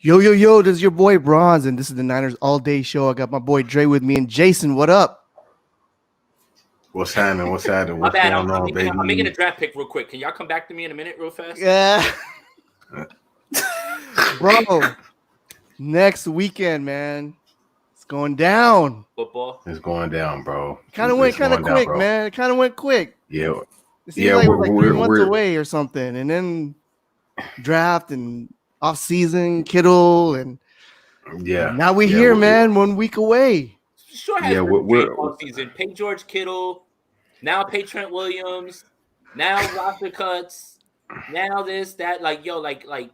Yo, this is your boy Bronze, and this is the Niners All Day Show. I got my boy Trey with me, and Jason, what up? What's happening? What's happening? My What's bad. going on, baby? I'm making a draft pick real quick. Can y'all come back to me in a minute real fast? Yeah. Bro, next weekend, man. It's going down. Football. It's going down, bro. Kind of went kind of quick, man. It kind of went quick. Yeah. It seems like we're 3 months away or something. And then draft and off-season, Kittle, and now we're here, man, 1 week away. Sure has been off season. Pay George Kittle, now pay Trent Williams, now roster cuts, now this, that, like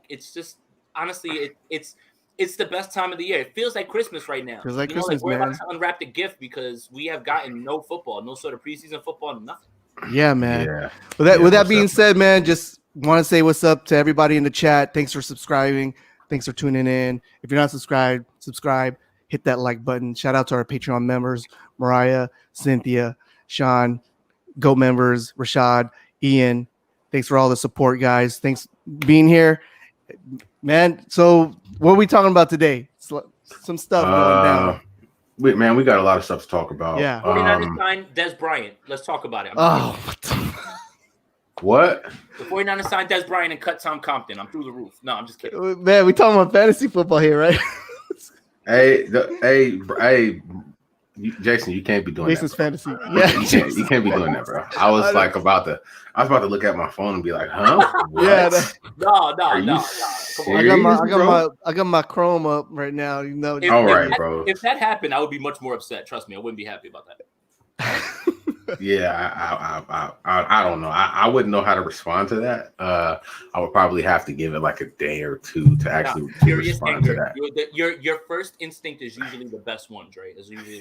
it's just honestly it's the best time of the year. It feels like Christmas right now. Feels like Christmas, we're man. about to unwrap the gift because we have gotten no football, no sort of preseason football, nothing. Yeah, man. Yeah. With that being said, man, just want to say what's up to everybody in the chat. Thanks for subscribing. Thanks for tuning in. If you're not subscribed, subscribe. Hit that like button. Shout out to our Patreon members, Mariah, Cynthia, Sean, Go members, Rashad, Ian. Thanks for all the support, guys. Thanks being here. Man, so what are we talking about today? Some stuff going down. We got a lot of stuff to talk about. Yeah. 49ers signed Des Bryant. Let's talk about it. What? The 49ers signed Des Bryant and cut Tom Compton. I'm through the roof. No, I'm just kidding. Man, we talking about fantasy football here, right? Hey, Jason, you can't be doing Jason's that. fantasy. Yeah, you can't be doing that, bro. I was about to look at my phone and be like, huh? What? Yeah. No. Come on. I got my Chrome up right now. You know. All right, bro. If that happened, I would be much more upset. Trust me, I wouldn't be happy about that. Yeah, I don't know. I wouldn't know how to respond to that. I would probably have to give it like a day or two to actually respond to that. Your first instinct is usually the best one, Trey. Is usually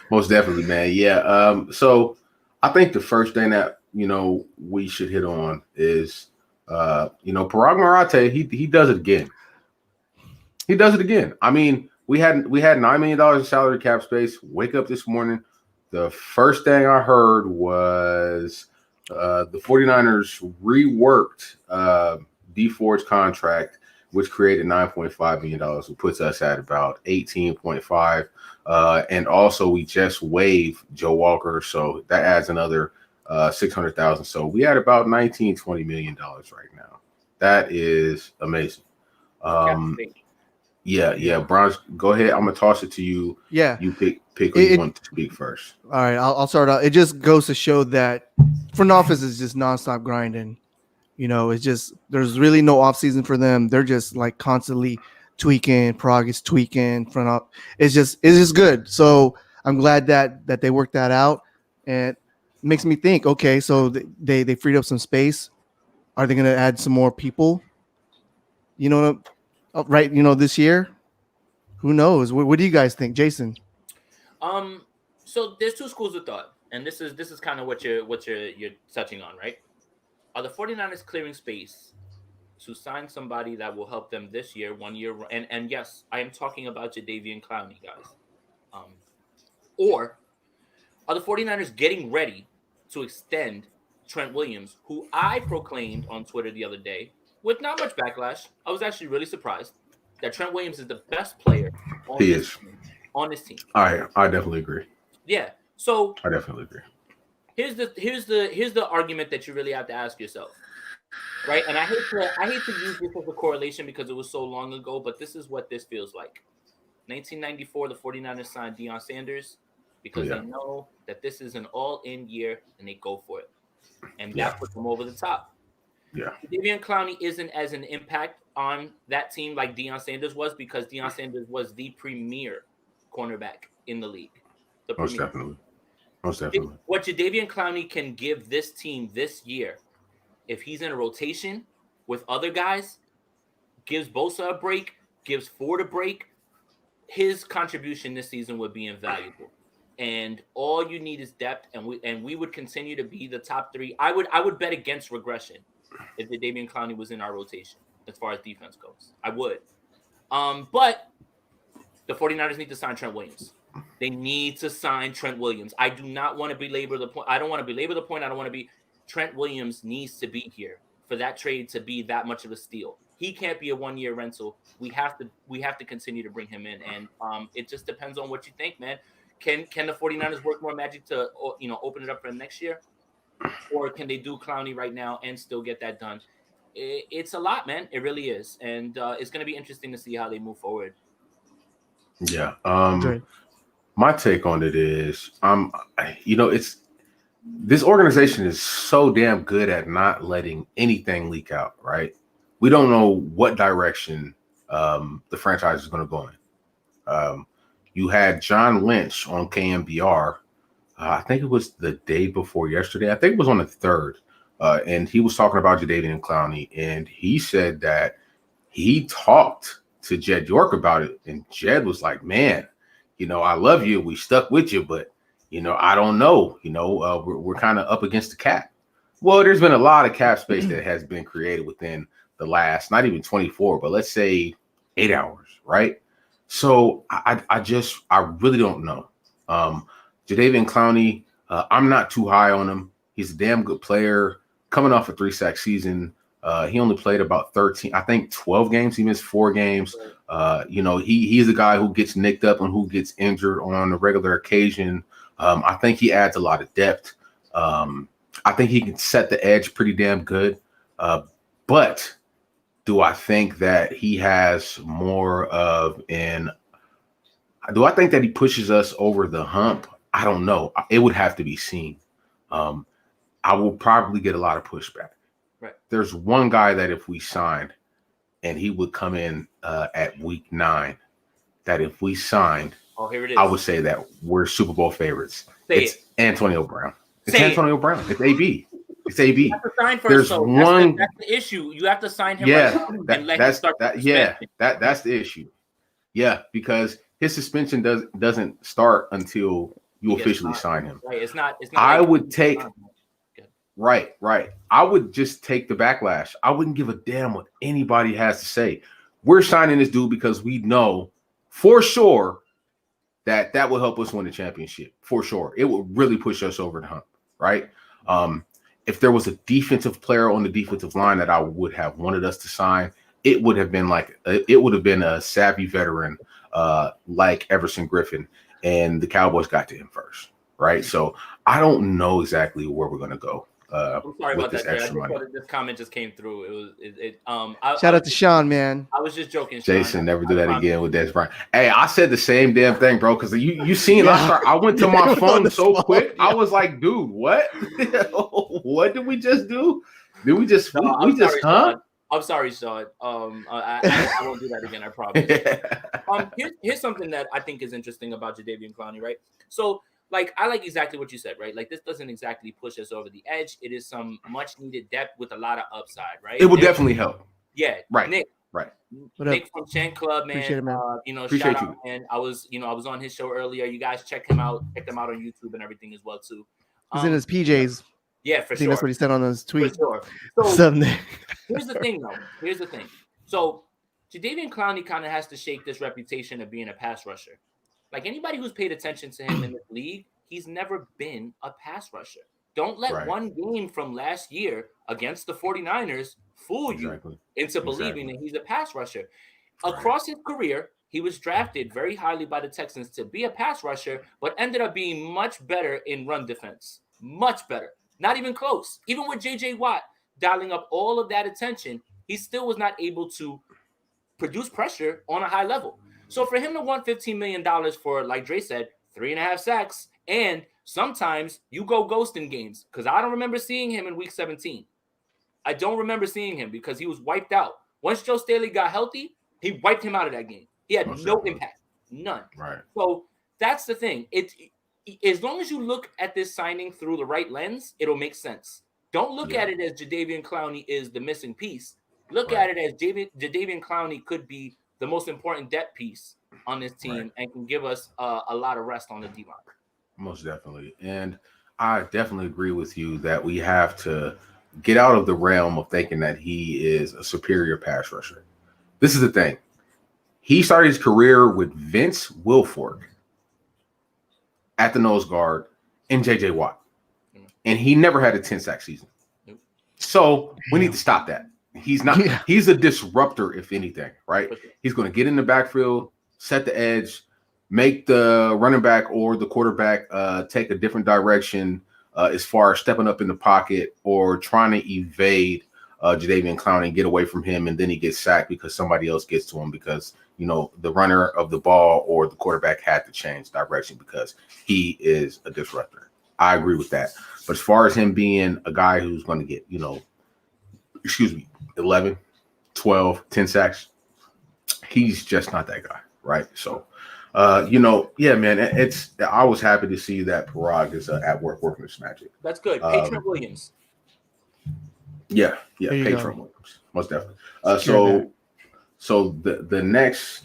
most definitely, man. Yeah. So I think the first thing that we should hit on is Parag Marate. He does it again. He does it again. I mean, we had $9 million in salary cap space. Wake up this morning. The first thing I heard was the 49ers reworked D Ford's contract, which created $9.5 million, which puts us at about 18.5. And also we just waived Joe Walker, so that adds another 600,000. So we had about $19-20 million right now. That is amazing. Yeah, Bronze, go ahead. I'm gonna toss it to you. Yeah, you pick who you want to speak first. All right, I'll start out. It just goes to show that front office is just nonstop grinding. It's just there's really no off season for them. They're just like constantly tweaking. Prague is tweaking. Front up. It's just good. So I'm glad that they worked that out, and it makes me think. Okay, so they freed up some space. Are they gonna add some more people? Right, this year, who knows? What do you guys think, Jason? So there's two schools of thought, and this is kind of what you're touching on, right? Are the 49ers clearing space to sign somebody that will help them this year, 1 year, and yes, I am talking about Jadeveon Clowney, guys. Or are the 49ers getting ready to extend Trent Williams, who I proclaimed on Twitter the other day, with not much backlash? I was actually really surprised that Trent Williams is the best player on this team. I definitely agree. Yeah. So I definitely agree. Here's the argument that you really have to ask yourself. Right? And I hate to use this as a correlation because it was so long ago, but this is what this feels like. 1994, the 49ers signed Deion Sanders because they know that this is an all-in year and they go for it. And that puts them over the top. Yeah. Jadeveon Clowney isn't as an impact on that team like Deion Sanders was because Deion Sanders was the premier cornerback in the league. Most definitely. What Jadeveon Clowney can give this team this year, if he's in a rotation with other guys, gives Bosa a break, gives Ford a break, his contribution this season would be invaluable. And all you need is depth, and we would continue to be the top three. I would bet against regression if Jadeveon Clowney was in our rotation as far as defense goes. I would. But the 49ers need to sign Trent Williams. They need to sign Trent Williams. I do not want to belabor the point. I don't want to belabor the point. I don't want to be. Trent Williams needs to be here for that trade to be that much of a steal. he can't be a 1-year rental. We have to continue to bring him in, and it just depends on what you think, man. Can the 49ers work more magic to open it up for him next year, or can they do Clowney right now and still get that done? It's a lot, man. It really is, and it's going to be interesting to see how they move forward. Yeah. My take on it is, it's this organization is so damn good at not letting anything leak out, right? We don't know what direction the franchise is going to go in. You had John Lynch on KMBR. I think it was the day before yesterday. I think it was on the 3rd. And he was talking about Jadeveon Clowney. And he said that he talked to Jed York about it. And Jed was like, man, I love you. We stuck with you. But, I don't know. We're kind of up against the cap. Well, there's been a lot of cap space that has been created within the last, not even 24, but let's say 8 hours, right? So I really don't know. Jadeveon Clowney, I'm not too high on him. He's a damn good player coming off a 3-sack season. He only played about 12 games. He missed 4 games. He's a guy who gets nicked up and who gets injured on a regular occasion. I think he adds a lot of depth. I think he can set the edge pretty damn good. But do I think that he has more of do I think that he pushes us over the hump? I don't know. It would have to be seen. I will probably get a lot of pushback. Right. There's one guy that if we signed and he would come in at week 9, that if we signed, here it is. I would say that we're Super Bowl favorites. It's Antonio Brown. It's Antonio Brown. It's AB. It's AB. You have to sign first, There's one. That's the issue. You have to sign him. Yeah, and let him start. That's the issue. Yeah, because his suspension doesn't start until you officially sign him. Right. It's not. I would take. Right. I would just take the backlash. I wouldn't give a damn what anybody has to say. We're signing this dude because we know for sure that will help us win the championship. For sure. It will really push us over the hump. Right. If there was a defensive player on the defensive line that I would have wanted us to sign, it would have been a savvy veteran like Everson Griffin, and the Cowboys got to him first, right? So I don't know exactly where we're going to go. I'm sorry with about this that. extra money. This comment just came through. Shout out to Sean, man. I was just joking. Jason, never do that again with Des Bryant. Hey, I said the same damn thing, bro. Because you seen, I went to my phone so quick. Yeah. I was like, dude, what? What did we just do? Did we just? I'm sorry, Sean. I won't do that again. I promise. Yeah. Here's something that I think is interesting about Jadeveon Clowney, right? So, I like exactly what you said, right? This doesn't exactly push us over the edge. It is some much needed depth with a lot of upside, right? It will definitely help. Yeah, right. Nick, right. Nick from Chant Club, man. Appreciate it, man. Appreciate shout you. out, man. I was on his show earlier. You guys check him out. Check them out on YouTube and everything as well too. He's in his PJs. Yeah, for I think that's what he said on his tweet. For sure. So Sunday. Here's the thing, though. So Jadeveon Clowney kind of has to shake this reputation of being a pass rusher. Anybody who's paid attention to him in the league, he's never been a pass rusher. Don't let one game from last year against the 49ers fool you into believing that he's a pass rusher. Across his career, he was drafted very highly by the Texans to be a pass rusher, but ended up being much better in run defense. Much better. Not even close. Even with J.J. Watt dialing up all of that attention, he still was not able to produce pressure on a high level. So for him to want $15 million for, like Dre said, 3.5 sacks, and sometimes you go ghost in games, because I don't remember seeing him in week 17. I don't remember seing him because he was wiped out. Once Joe Staley got healthy, he wiped him out of that game. He had no impact. None. Right. So that's the thing. As long as you look at this signing through the right lens, it'll make sense. Don't look at it as Jadeveon Clowney is the missing piece. Look at it as Jadeveon Clowney could be the most important depth piece on this team and can give us a lot of rest on the D-line. Most definitely. And I definitely agree with you that we have to get out of the realm of thinking that he is a superior pass rusher. This is the thing. He started his career with Vince Wilfork at the nose guard and J.J. Watt. And he never had a 10-sack season. So we need to stop that. He's not. Yeah. He's a disruptor, if anything, right? He's going to get in the backfield, set the edge, make the running back or the quarterback take a different direction as far as stepping up in the pocket or trying to evade Jadeveon Clowney and get away from him, and then he gets sacked because somebody else gets to him because, you know, the runner of the ball or the quarterback had to change direction because he is a disruptor. I agree with that. But as far as him being a guy who's going to get, 11, 12, 10 sacks, he's just not that guy, right? So, yeah, man, I was happy to see that Parag is at work working his magic. That's good. Trent Williams. Yeah, Trent Williams, most definitely. So the next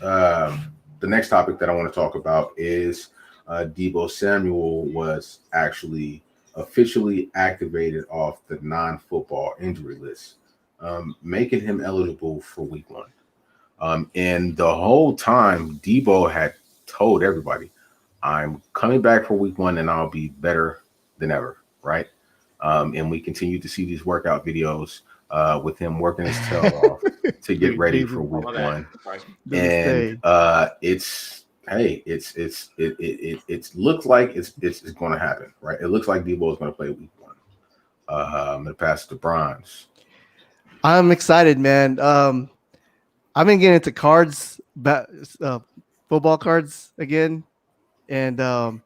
topic that I want to talk about is Deebo Samuel was actually officially activated off the non-football injury list, making him eligible for Week 1. And the whole time, Deebo had told everybody, "I'm coming back for Week 1, and I'll be better than ever." Right? And we continue to see these workout videos with him working his tail off to get ready for Week 1. And it looks like it's going to happen, right? It looks like Deebo is going to play Week 1. I'm going to pass it to Bronze. I'm excited, man. I've been getting into cards, football cards again, and I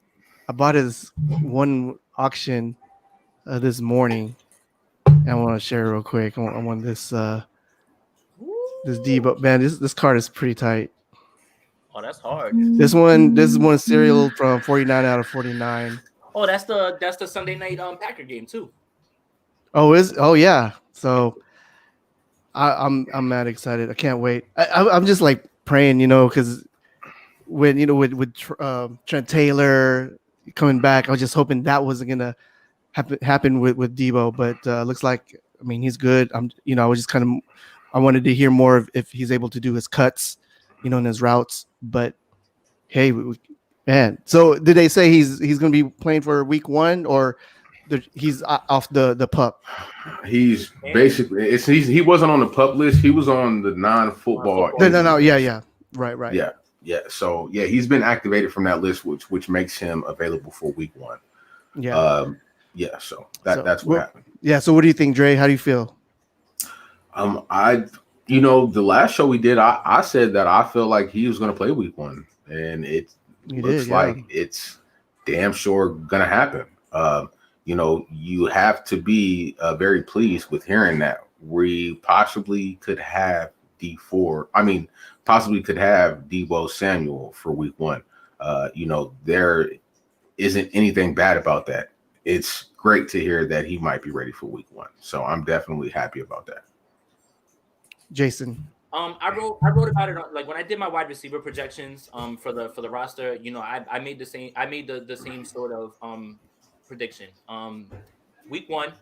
bought his one auction this morning. And I want to share it real quick. I want this Deebo, man. This card is pretty tight. Oh, that's hard. This is one serial from 49 out of 49. Oh, that's the Sunday night Packer game too. Oh yeah. So I'm mad excited. I can't wait. I'm just like praying, because when with Trent Taylor coming back, I was just hoping that wasn't gonna happen with Deebo, but looks like, I mean, he's good. I was just I wanted to hear more if he's able to do his cuts, in his routes. But hey, man. So did they say he's going to be playing for Week 1, or he's off the pup? He's basically he wasn't on the pup list. He was on the non-football. No. Yeah. Right. Yeah. So yeah, he's been activated from that list, which makes him available for Week 1. Yeah. So that's what happened. Yeah. So what do you think, Dre? How do you feel? The last show we did, I said that I feel like he was going to play Week 1, and it looks like it's damn sure going to happen. You have to be very pleased with hearing that we possibly could have possibly could have Deebo Samuel for Week 1. There isn't anything bad about that. It's great to hear that he might be ready for Week 1. So I'm definitely happy about that. Jason. I wrote about it like when I did my wide receiver projections for the roster. I made the same sort of prediction. Week 1,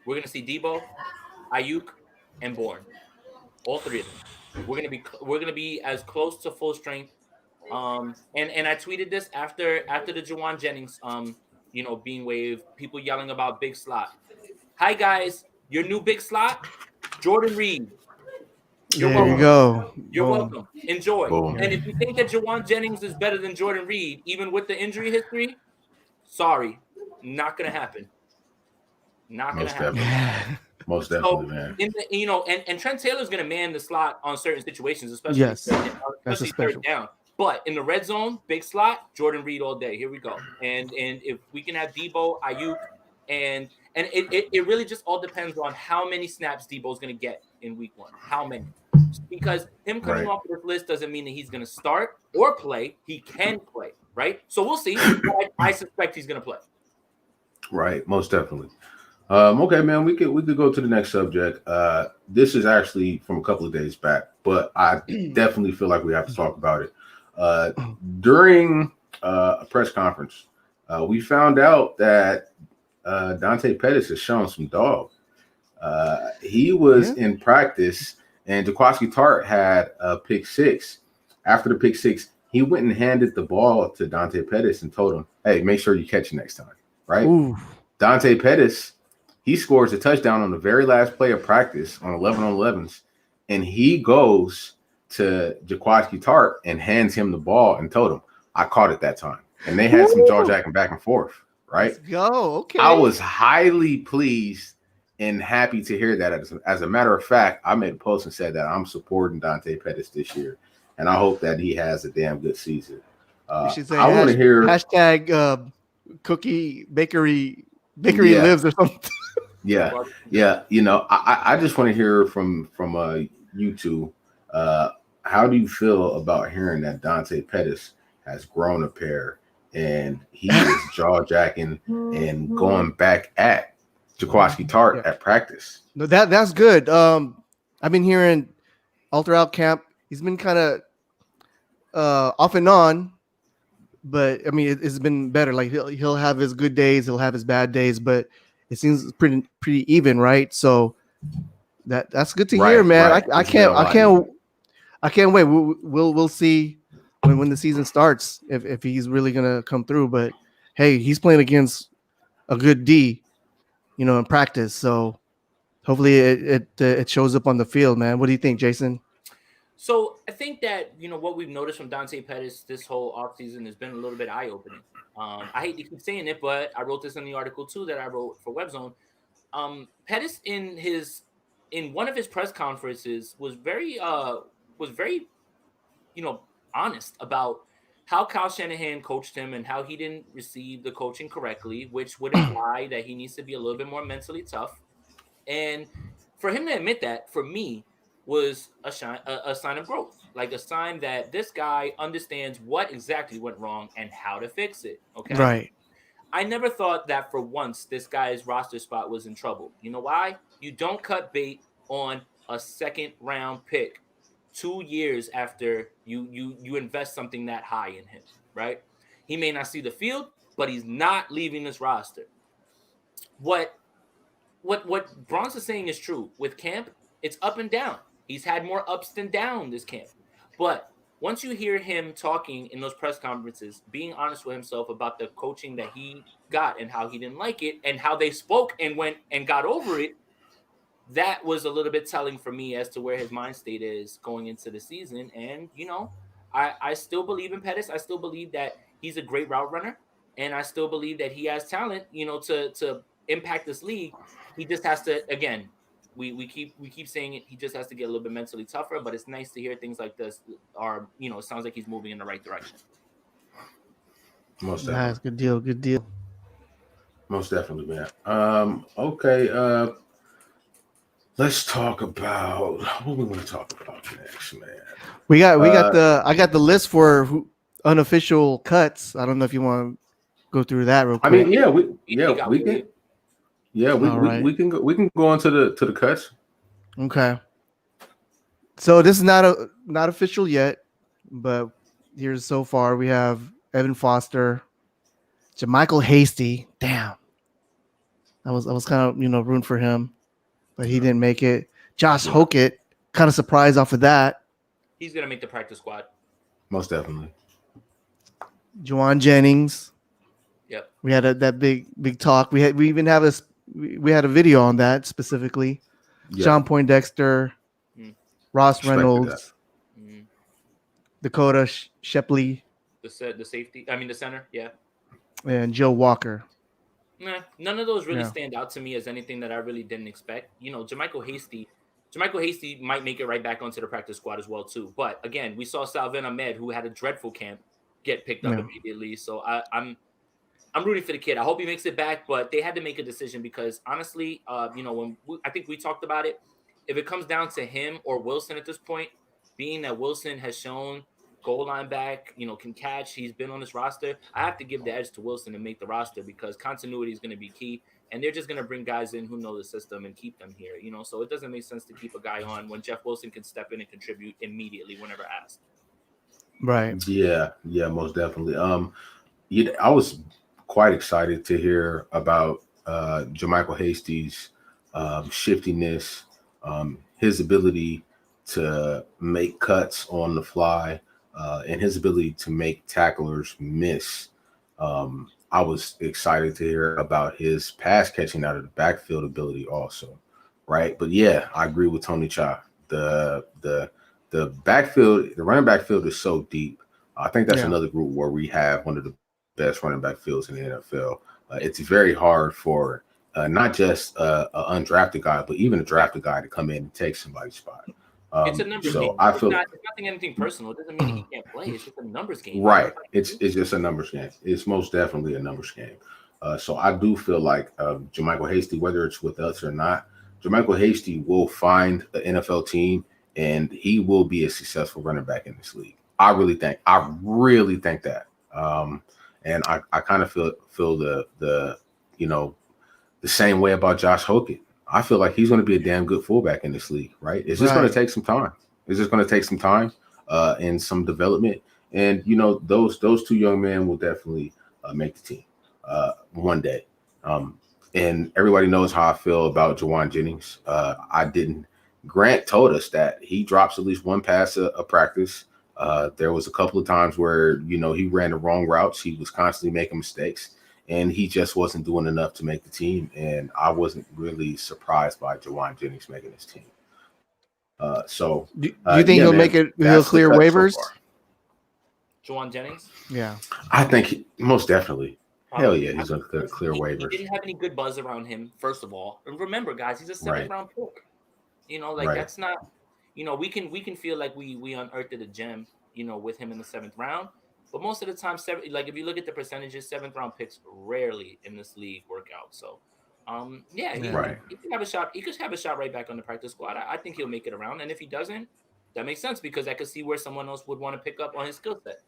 we're gonna see Deebo, Ayuk, and Bourne, all three of them. We're gonna be as close to full strength. And I tweeted this after the Juwan Jennings being waived, people yelling about big slot. Hi guys, your new big slot, Jordan Reed. There you go. You're welcome. Enjoy. Boom. And if you think that Juwan Jennings is better than Jordan Reed, even with the injury history, sorry, not gonna happen. Not gonna happen. Most definitely, man. And Trent Taylor's gonna man the slot on certain situations, especially third down. But in the red zone, big slot, Jordan Reed all day. Here we go. And if we can have Deebo, Ayuk, and it really just all depends on how many snaps Deebo's gonna get in Week 1. How many? Because him coming off this list doesn't mean that he's gonna start or play. He can play, right? So we'll see. I suspect he's gonna play. Right, most definitely. Okay, man, we could go to the next subject. This is actually from a couple of days back, but I definitely feel like we have to talk about it. During a press conference, we found out that Dante Pettis has shown some dog. He was in practice, and Jaquiski Tartt had a pick 6. After the pick 6, he went and handed the ball to Dante Pettis and told him, "Hey, make sure you catch it next time." Right? Ooh. Dante Pettis He scores a touchdown on the very last play of practice on 11-on-11s, and he goes to Jaquaski Tart and hands him the ball and told him, I caught it that time. And they had some jaw jacking back and forth, right? Let's go. Okay. I was highly pleased and happy to hear that. As a matter of fact, I made a post and said that I'm supporting Dante Pettis this year, and I hope that he has a damn good season. You should say I want to hear hashtag cookie bakery lives or something. Yeah. You know, I just want to hear from you two. How do you feel about hearing that Dante Pettis has grown a pair and he is jaw jacking and going back at Jaquaski Tart at practice? No, that's good. I've been hearing all throughout camp. He's been kind of off and on, but I mean it's been better. Like he'll have his good days, he'll have his bad days, but it seems pretty even, right? So that's good to hear, man. Right. I can't wait. We'll see when the season starts if he's really gonna come through. But hey, he's playing against a good D, you know, in practice. So hopefully it shows up on the field, man. What do you think, Jason? So I think that, you know, what we've noticed from Dante Pettis this whole offseason has been a little bit eye-opening. I hate to keep saying it, but I wrote this in the article too that I wrote for WebZone. Pettis in one of his press conferences was very you know, honest about how Kyle Shanahan coached him and how he didn't receive the coaching correctly, which would imply that he needs to be a little bit more mentally tough. And for him to admit that, for me, was a sign of growth, like a sign that this guy understands what exactly went wrong and how to fix it. Okay. Right. I never thought that for once this guy's roster spot was in trouble. You know why? You don't cut bait on a second round pick 2 years after you invest something that high in him, right? He may not see the field, but he's not leaving this roster. What Bronx is saying is true. With camp, it's up and down. He's had more ups than downs this camp. But once you hear him talking in those press conferences, being honest with himself about the coaching that he got and how he didn't like it and how they spoke and went and got over it, that was a little bit telling for me as to where his mind state is going into the season. And, you know, I still believe in Pettis. I still believe that he's a great route runner. And I still believe that he has talent, you know, to impact this league. He just has to, again, we keep saying it. He just has to get a little bit mentally tougher, but it's nice to hear things like this are, you know, it sounds like he's moving in the right direction. Most definitely. Nice. Good deal. Most definitely, man. Okay. Let's talk about what we want to talk about next, man. I got the list for unofficial cuts. I don't know if you want to go through that real quick. I mean, we can go on to the cuts. Okay. So this is not official yet, but here's so far we have Evan Foster, JaMycal Hasty. Damn. I was kind of, you know, rooting for him, but he didn't make it. Josh Hokett, kind of surprised off of that. He's gonna make the practice squad. Most definitely. Juwan Jennings. Yep. We had that big talk. We even have we had a video on that specifically. Yep. Sean Poindexter, Ross Reynolds, Dakota Shepley, the safety. I mean the center. Yeah. And Joe Walker. Nah, none of those really stand out to me as anything that I really didn't expect. You know, JaMycal Hasty might make it right back onto the practice squad as well too. But again, we saw Salvin Ahmed, who had a dreadful camp, get picked up immediately. So I'm rooting for the kid. I hope he makes it back, but they had to make a decision because honestly, you know, I think we talked about it. If it comes down to him or Wilson at this point, being that Wilson has shown goal line back, you know, can catch, he's been on this roster, I have to give the edge to Wilson and make the roster because continuity is going to be key. And they're just going to bring guys in who know the system and keep them here, you know. So it doesn't make sense to keep a guy on when Jeff Wilson can step in and contribute immediately whenever asked. Right. Yeah, most definitely. I was quite excited to hear about JaMycal Hasty's shiftiness, his ability to make cuts on the fly, and his ability to make tacklers miss. I was excited to hear about his pass catching out of the backfield ability also, right? But yeah, I agree with Tony Cha. The backfield, the running back field is so deep. I think that's another group where we have one of the best running back fields in the NFL. It's very hard for not just an undrafted guy, but even a drafted guy to come in and take somebody's spot. It's a numbers game. I feel it's nothing anything personal. It doesn't mean he can't play. It's just a numbers game. Right. It's just a numbers game. It's most definitely a numbers game. So I do feel like Jermichael Hasty, whether it's with us or not, Jermichael Hasty will find an NFL team and he will be a successful running back in this league. I really think that. And I kind of feel the same way about Josh Hogan. I feel like he's going to be a damn good fullback in this league, right? It's just going to take some time. It's just going to take some time and some development. And, those two young men will definitely make the team one day. And everybody knows how I feel about Juwan Jennings. Grant told us that he drops at least one pass a practice. There was a couple of times where, he ran the wrong routes. He was constantly making mistakes. And he just wasn't doing enough to make the team. And I wasn't really surprised by Juwan Jennings making his team. Do you think he'll make it? He'll clear waivers? So Juwan Jennings? Yeah. I think most definitely. Hell yeah, he's going to clear waivers. He didn't have any good buzz around him, first of all. And remember, guys, he's a seventh-round pick. That's not – we can feel like we unearthed a gem, with him in the 7th round. But most of the time, if you look at the percentages, 7th-round picks rarely in this league work out. So, he could have a shot. He could have a shot right back on the practice squad. I think he'll make it around. And if he doesn't, that makes sense because I could see where someone else would want to pick up on his skill set.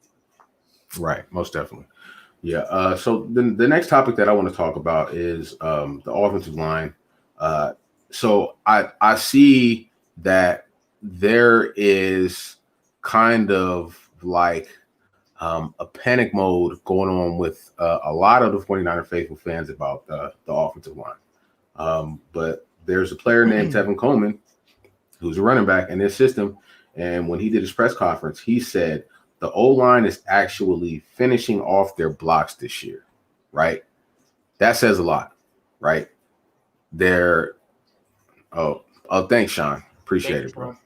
Right, most definitely. Yeah. So the next topic that I want to talk about is the offensive line. So I see that there is kind of like a panic mode going on with a lot of the 49er faithful fans about the offensive line. But there's a player named Tevin Coleman who's a running back in this system. And when he did his press conference, he said the O-line is actually finishing off their blocks this year, right? That says a lot, right? Thanks, Sean. Appreciate it, bro.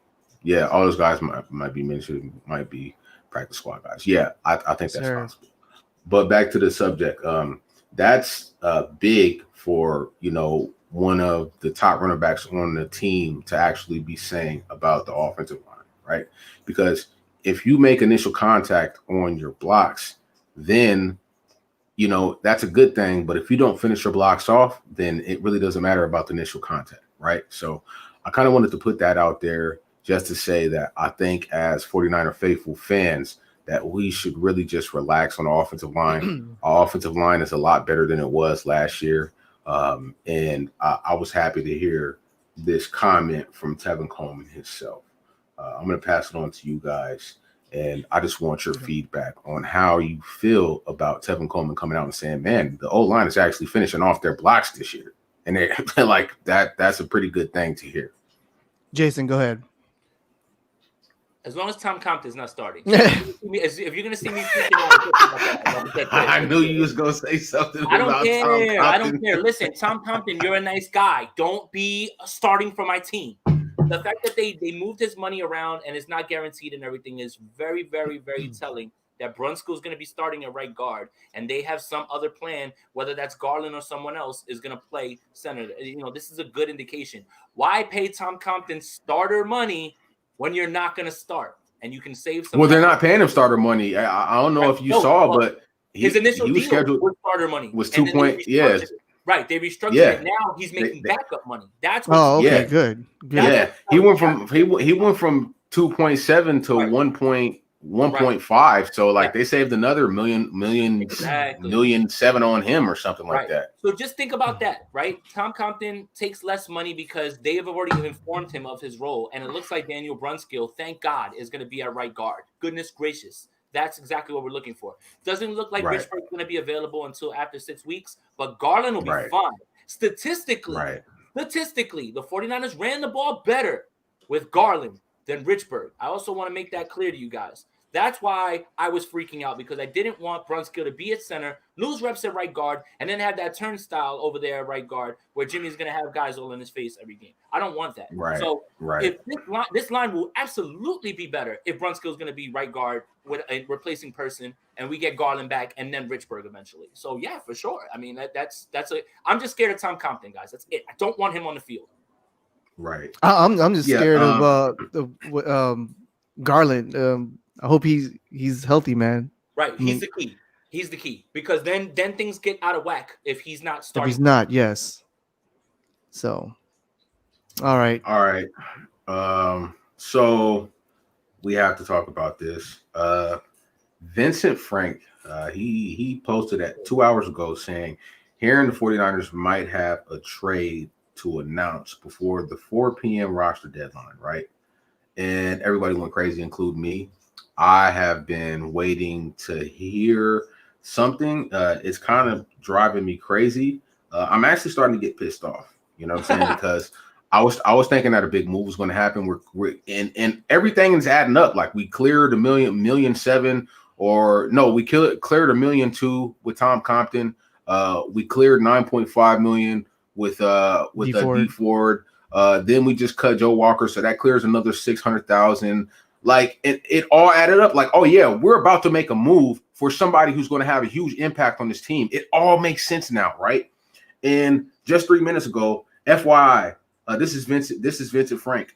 Yeah, all those guys might be mentioned, might be practice squad guys. Yeah, I think that's possible. But back to the subject, that's big for, one of the top running backs on the team to actually be saying about the offensive line, right? Because if you make initial contact on your blocks, then, that's a good thing. But if you don't finish your blocks off, then it really doesn't matter about the initial contact, right? So I kind of wanted to put that out there just to say that I think as 49er faithful fans that we should really just relax on the offensive line. Our offensive line is a lot better than it was last year. And I was happy to hear this comment from Tevin Coleman himself. I'm going to pass it on to you guys. And I just want your feedback on how you feel about Tevin Coleman coming out and saying, man, the O-line is actually finishing off their blocks this year. And they're like, that's a pretty good thing to hear. Jason, go ahead. As long as Tom Compton's not starting. If you're going to see me freaking out, I knew you was going to say something I don't care. Listen, Tom Compton, you're a nice guy. Don't be starting for my team. The fact that they moved his money around and it's not guaranteed and everything is very, very, very telling that Brunskill's going to be starting at right guard and they have some other plan, whether that's Garland or someone else is going to play center. This is a good indication. Why pay Tom Compton starter money when you're not going to start and you can save some? Well, they're not paying him starter money. I don't know if you saw, but his initial he was deal scheduled with starter money was 2 point. Yeah. Right, they restructured it. Now he's making backup money. That's what. Oh, okay, good. Yeah, he went from 2.7 to 1.5. So they saved another million seven on him or something like that. So just think about that, right? Tom Compton takes less money because they have already informed him of his role, and it looks like Daniel Brunskill, thank God, is going to be at right guard. Goodness gracious. That's exactly what we're looking for. Doesn't look like Richburg's going to be available until after 6 weeks, but Garland will be fine. Statistically, the 49ers ran the ball better with Garland than Richburg. I also want to make that clear to you guys. That's why I was freaking out, because I didn't want Brunskill to be at center, lose reps at right guard, and then have that turnstile over there at right guard where Jimmy's going to have guys all in his face every game. I don't want that. Right. So right. if this line will absolutely be better if Brunskill is going to be right guard with a replacing person, and we get Garland back and then Richburg eventually. So yeah, for sure. I mean, that's I'm just scared of Tom Compton, guys. That's it. I don't want him on the field. Right. I'm just scared of Garland. I hope he's healthy, man. Right. He's the key. He's the key, because then things get out of whack if he's not starting. If he's not, yes. So, all right. So we have to talk about this. Vincent Frank, he posted that 2 hours ago saying, hearing the 49ers might have a trade to announce before the 4 p.m. roster deadline, right? And everybody went crazy, including me. I have been waiting to hear something. It's kind of driving me crazy. I'm actually starting to get pissed off. You know what I'm saying? Because I was thinking that a big move was going to happen. We're and everything is adding up. Like, we cleared $1.7 million, or no, we cleared $1.2 million with Tom Compton. We cleared $9.5 million with D Ford. Then we just cut Joe Walker, so that clears another $600,000. Like, it all added up. Like, oh yeah, we're about to make a move for somebody who's going to have a huge impact on this team. It all makes sense now, right? And just 3 minutes ago, FYI, this is Vincent Frank.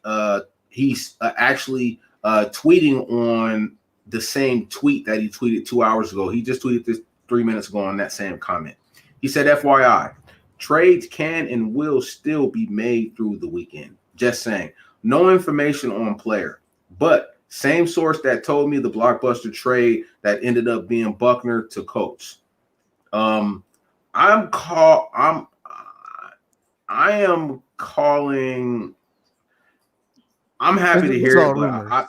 He's actually tweeting on the same tweet that he tweeted 2 hours ago. He just tweeted this 3 minutes ago on that same comment. He said, FYI, trades can and will still be made through the weekend. Just saying. No information on player, but same source that told me the blockbuster trade that ended up being Buckner to Colts. I am calling. I'm happy to hear it, but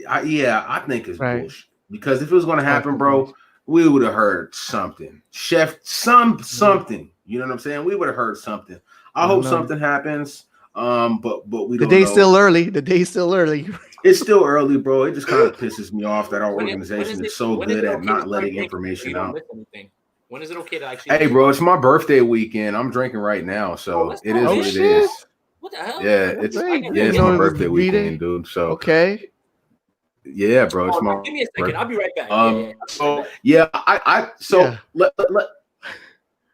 I think it's bullshit. Because if it was going to happen, bro, we would have heard something. Something. You know what I'm saying? We would have heard something. I hope something happens. But we don't know. Still early. The day's still early. It's still early, bro. It just kind of pisses me off that our organization is so good at not letting information out. When is it okay to actually? Hey, bro, it's my birthday weekend. I'm drinking right now, so it is what it is. What the hell? Yeah, it's my birthday weekend, dude. So okay. Yeah, bro. It's my give me a second. birthday. I'll be right back.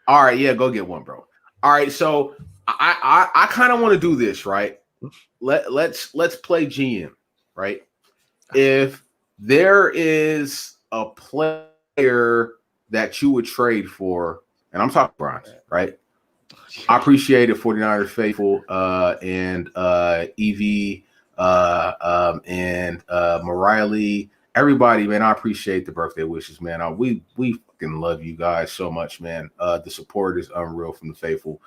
All right, yeah, go get one, bro. All right, so I kind of want to do this, right? Let's play GM, right? If there is a player that you would trade for, and I'm talking Bronze, right? I appreciate it, 49ers faithful, and EV, and Mariah Lee, everybody, man. I appreciate the birthday wishes, man. We fucking love you guys so much, man. The support is unreal from the faithful.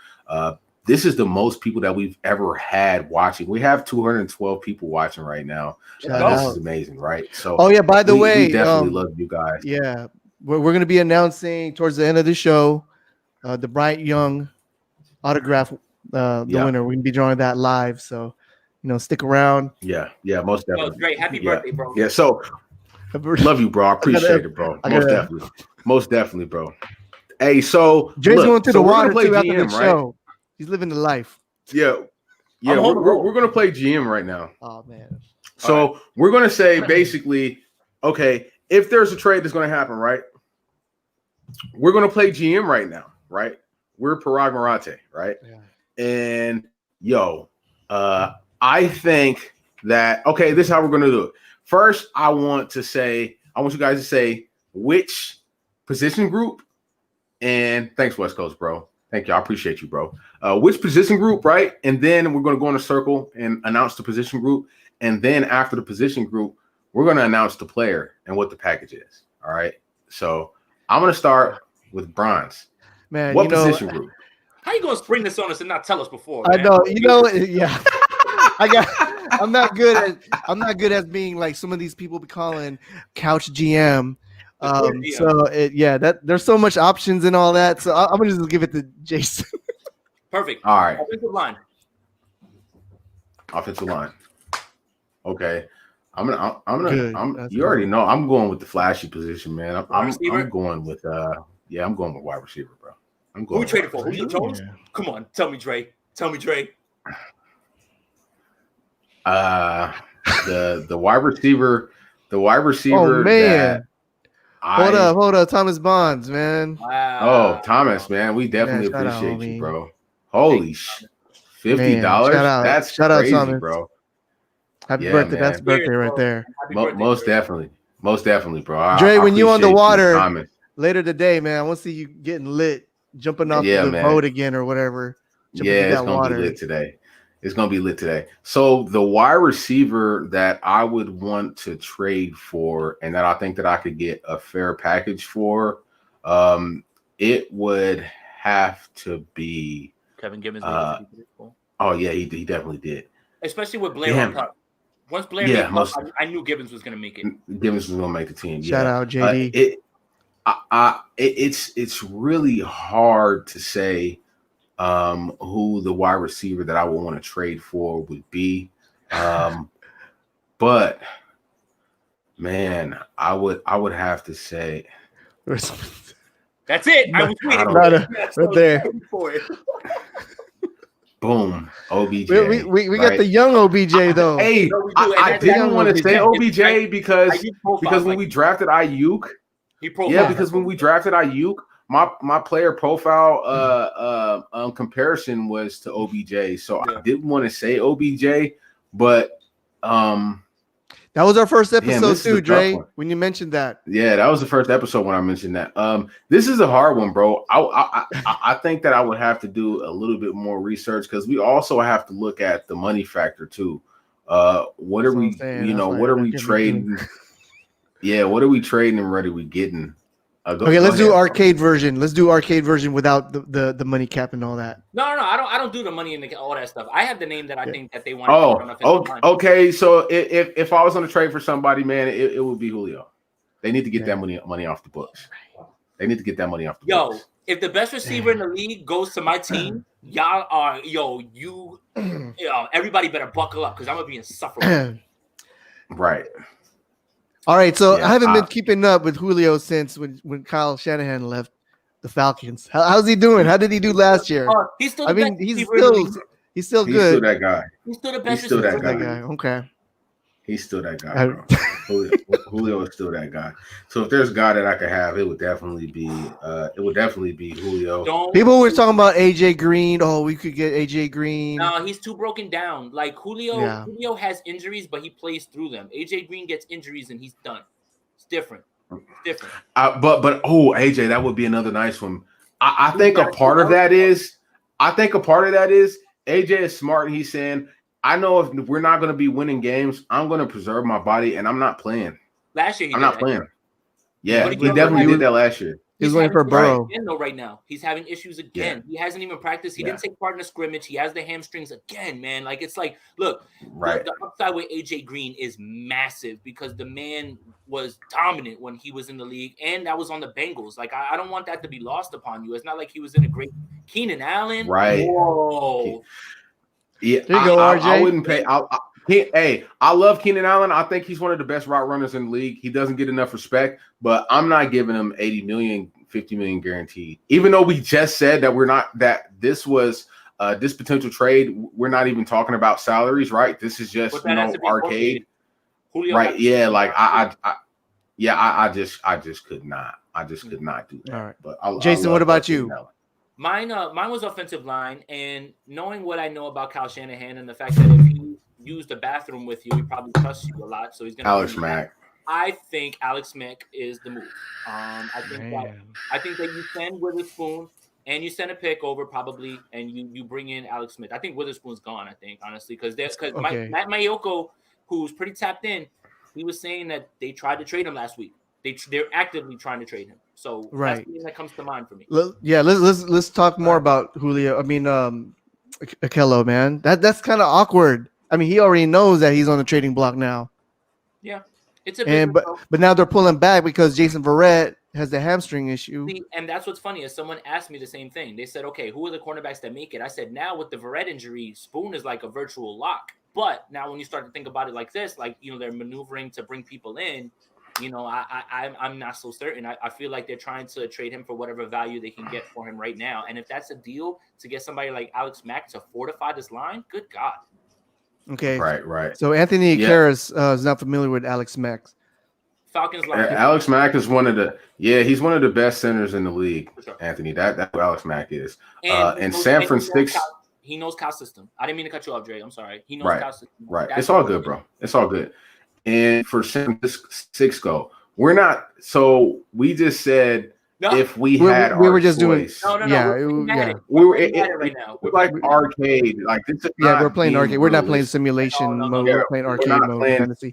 This is the most people that we've ever had watching. We have 212 people watching right now. This is amazing, right? So, by the way, we definitely love you guys. Yeah, we're going to be announcing towards the end of the show the Bryant Young autograph, the winner. We're going to be drawing that live, so stick around. Yeah, most definitely. Great, happy birthday, bro. Yeah, so love you, bro. I appreciate it, bro. Most definitely, bro. Hey, so Jay's going to the water play too GM, after the show. He's living the life. Yeah, we're gonna play GM right now. Oh man. So we're gonna say basically, okay, if there's a trade that's gonna happen, right? We're gonna play GM right now, right? We're Parag Marate, right? Yeah. And I think that this is how we're gonna do it. First, I want you guys to say which position group, and thanks, West Coast, bro. Thank you. I appreciate you, bro. Which position group, right? And then we're going to go in a circle and announce the position group. And then after the position group, we're going to announce the player and what the package is. All right. So I'm going to start with Bronze. Man, what position group? How you going to spring this on us and not tell us before? I know. Yeah. I'm not good at being like some of these people be calling couch GM. There's so much options and all that. So I'm gonna just give it to Jason. Perfect. All right. Offensive line. Okay. You already know I'm going with the flashy position, man. I'm going with I'm going with wide receiver, bro. I'm going. Who we traded for? Julio Jones? Yeah. Come on, tell me, Trey. The wide receiver. Oh man. Hold up, Thomas Bonds, man. Wow. Oh, Thomas, man, we definitely appreciate you, bro. Holy shit. $50. That's crazy, out, bro. Happy birthday. Man. That's birthday right there. Most definitely, bro. Dre, when you on the water later today, man, I want to see you getting lit, jumping off the boat again or whatever. It's going to be lit today. It's going to be lit today. So the wide receiver that I would want to trade for and that I think that I could get a fair package for, it would have to be Kevin Gibbons. Oh, yeah, he definitely did. Especially with Blair on top. Once Blair made it, I knew Gibbons was going to make it. Gibbons was going to make the team. Shout out, JD. It's really hard to say who the wide receiver that I would want to trade for would be. But man, I would have to say that's it. I was waiting right there. For it. Boom, OBJ. We got the young OBJ though. I didn't want to say OBJ because when we drafted Ayuk, because when we drafted Ayuk, my player profile comparison was to OBJ, so I didn't want to say OBJ, but that was our first episode too, Dre. When you mentioned that, that was the first episode when I mentioned that. This is a hard one, bro. I think that I would have to do a little bit more research because we also have to look at the money factor too. What are we, what are we trading? What are we trading and what are we getting? Let's do arcade version. Let's do arcade version without the money cap and all that. No, I don't do the money and all that stuff. I have the name that I think that they want. Okay. So if I was on a trade for somebody, man, it would be Julio. They need to get that money off the books. They need to get that money off the books. If the best receiver in the league goes to my team, y'all are everybody better buckle up because I'm gonna be insufferable. Right. All right, so I haven't been keeping up with Julio since when Kyle Shanahan left the Falcons. How's he doing? How did he do last year? He's still. He's still good. He's still that guy. He's still the best. He's still that guy. Okay. He's still that guy. Julio is still that guy. So if there's a guy that I could have, it would definitely be Julio. People were talking about AJ Green. Oh, we could get AJ Green. No, he's too broken down. Like Julio has injuries, but he plays through them. AJ Green gets injuries and he's done. It's different. But AJ, that would be another nice one. I think a part of that is AJ is smart and he's saying, I know if we're not going to be winning games, I'm going to preserve my body, and I'm not playing. Last year, I'm not playing. Yeah, he definitely did that last year. He's waiting for Burrow. Right now, he's having issues again. Yeah. He hasn't even practiced. He didn't take part in the scrimmage. He has the hamstrings again, man. Like it's like, look, the upside with AJ Green is massive because the man was dominant when he was in the league, and that was on the Bengals. Like I don't want that to be lost upon you. It's not like he was in a great Keenan Allen. Right. Whoa. Yeah, there you go, RJ. I wouldn't pay. I love Keenan Allen. I think he's one of the best route runners in the league. He doesn't get enough respect, but I'm not giving him 80 million, 50 million guaranteed. Even though we just said that this was this potential trade, we're not even talking about salaries, right? This is just arcade. Julio right? Yeah, like I just could not. I just could not do that. All right. But Jason, what about you? Mine was offensive line, and knowing what I know about Kyle Shanahan and the fact that if he used the bathroom with you, he probably trusts you a lot. So he's gonna Alex Mack. I think Alex Mack is the move. I think that you send Witherspoon and you send a pick over probably, and you bring in Alex Smith. I think Witherspoon's gone. I think honestly because Matt Mayoko, who's pretty tapped in, he was saying that they tried to trade him last week. They're actively trying to trade him. So that's the thing that comes to mind for me. Let's talk more about Julio. I mean, Akello, man. That's kind of awkward. I mean, he already knows that he's on the trading block now. Yeah, it's a but now they're pulling back because Jason Verrett has the hamstring issue. And that's what's funny is someone asked me the same thing. They said, "Okay, who are the cornerbacks that make it?" I said, "Now with the Verrett injury, Spoon is like a virtual lock." But now when you start to think about it like this, like, they're maneuvering to bring people in, I'm not so certain. I feel like they're trying to trade him for whatever value they can get for him right now. And if that's a deal to get somebody like Alex Mack to fortify this line, good God. Okay. Right. So Anthony Karras is not familiar with Alex Mack. Falcons line. Alex Mack is he's one of the best centers in the league. Sure. Anthony, that's what Alex Mack is. And San Francisco. He knows Cal's system. I didn't mean to cut you off, Dre. I'm sorry. He knows Cal's system. Right. It's all good, bro. It's all good. And for San Francisco, we're not. So we just said if we had we were just choice, doing. We were right now. We're like arcade. Like this is we're playing arcade. We're not playing simulation mode. We're playing arcade mode.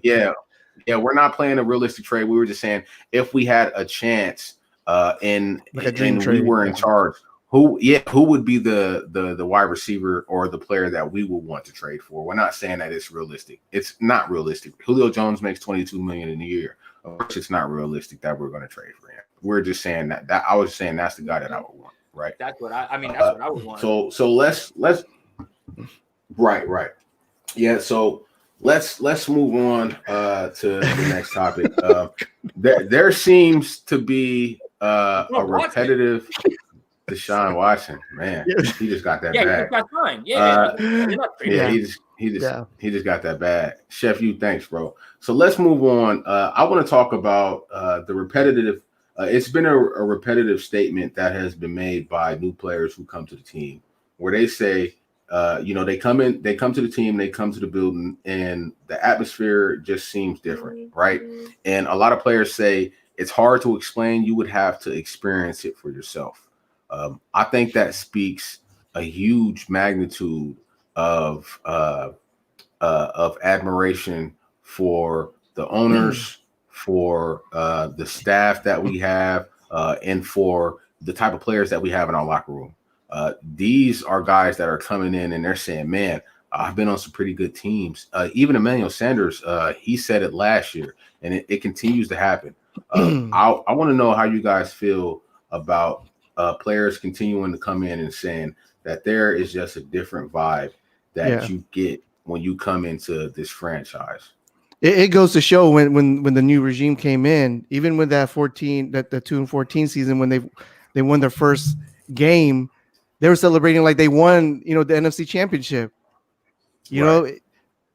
Yeah, we're not playing a realistic trade. We were just saying if we had a chance, and we were in charge, who would be the wide receiver or the player that we would want to trade for? We're not saying that it's realistic. It's not realistic. Julio Jones makes $22 million in a year. Of course, it's not realistic that we're going to trade for him. We're just saying that I was saying that's the guy that I would want, right? That's what I mean. That's what I would want. So let's right. Yeah. So let's move on to the next topic. There seems to be a repetitive Deshaun Watson, man. He just got that bag. He just got that bag. Chef, thanks, bro. So let's move on. I want to talk about the repetitive. It's been a repetitive statement that has been made by new players who come to the team, where they say, they come to the team, they come to the building, and the atmosphere just seems different, right? And a lot of players say it's hard to explain. You would have to experience it for yourself. I think that speaks a huge magnitude of admiration for the owners, for the staff that we have, and for the type of players that we have in our locker room. These are guys that are coming in and they're saying, man, I've been on some pretty good teams. Even Emmanuel Sanders, he said it last year, and it continues to happen. I want to know how you guys feel about players continuing to come in and saying that there is just a different vibe that you get when you come into this franchise. It goes to show when the new regime came in, even with that 2-14 season, when they won their first game, they were celebrating like they won, the NFC Championship. You know,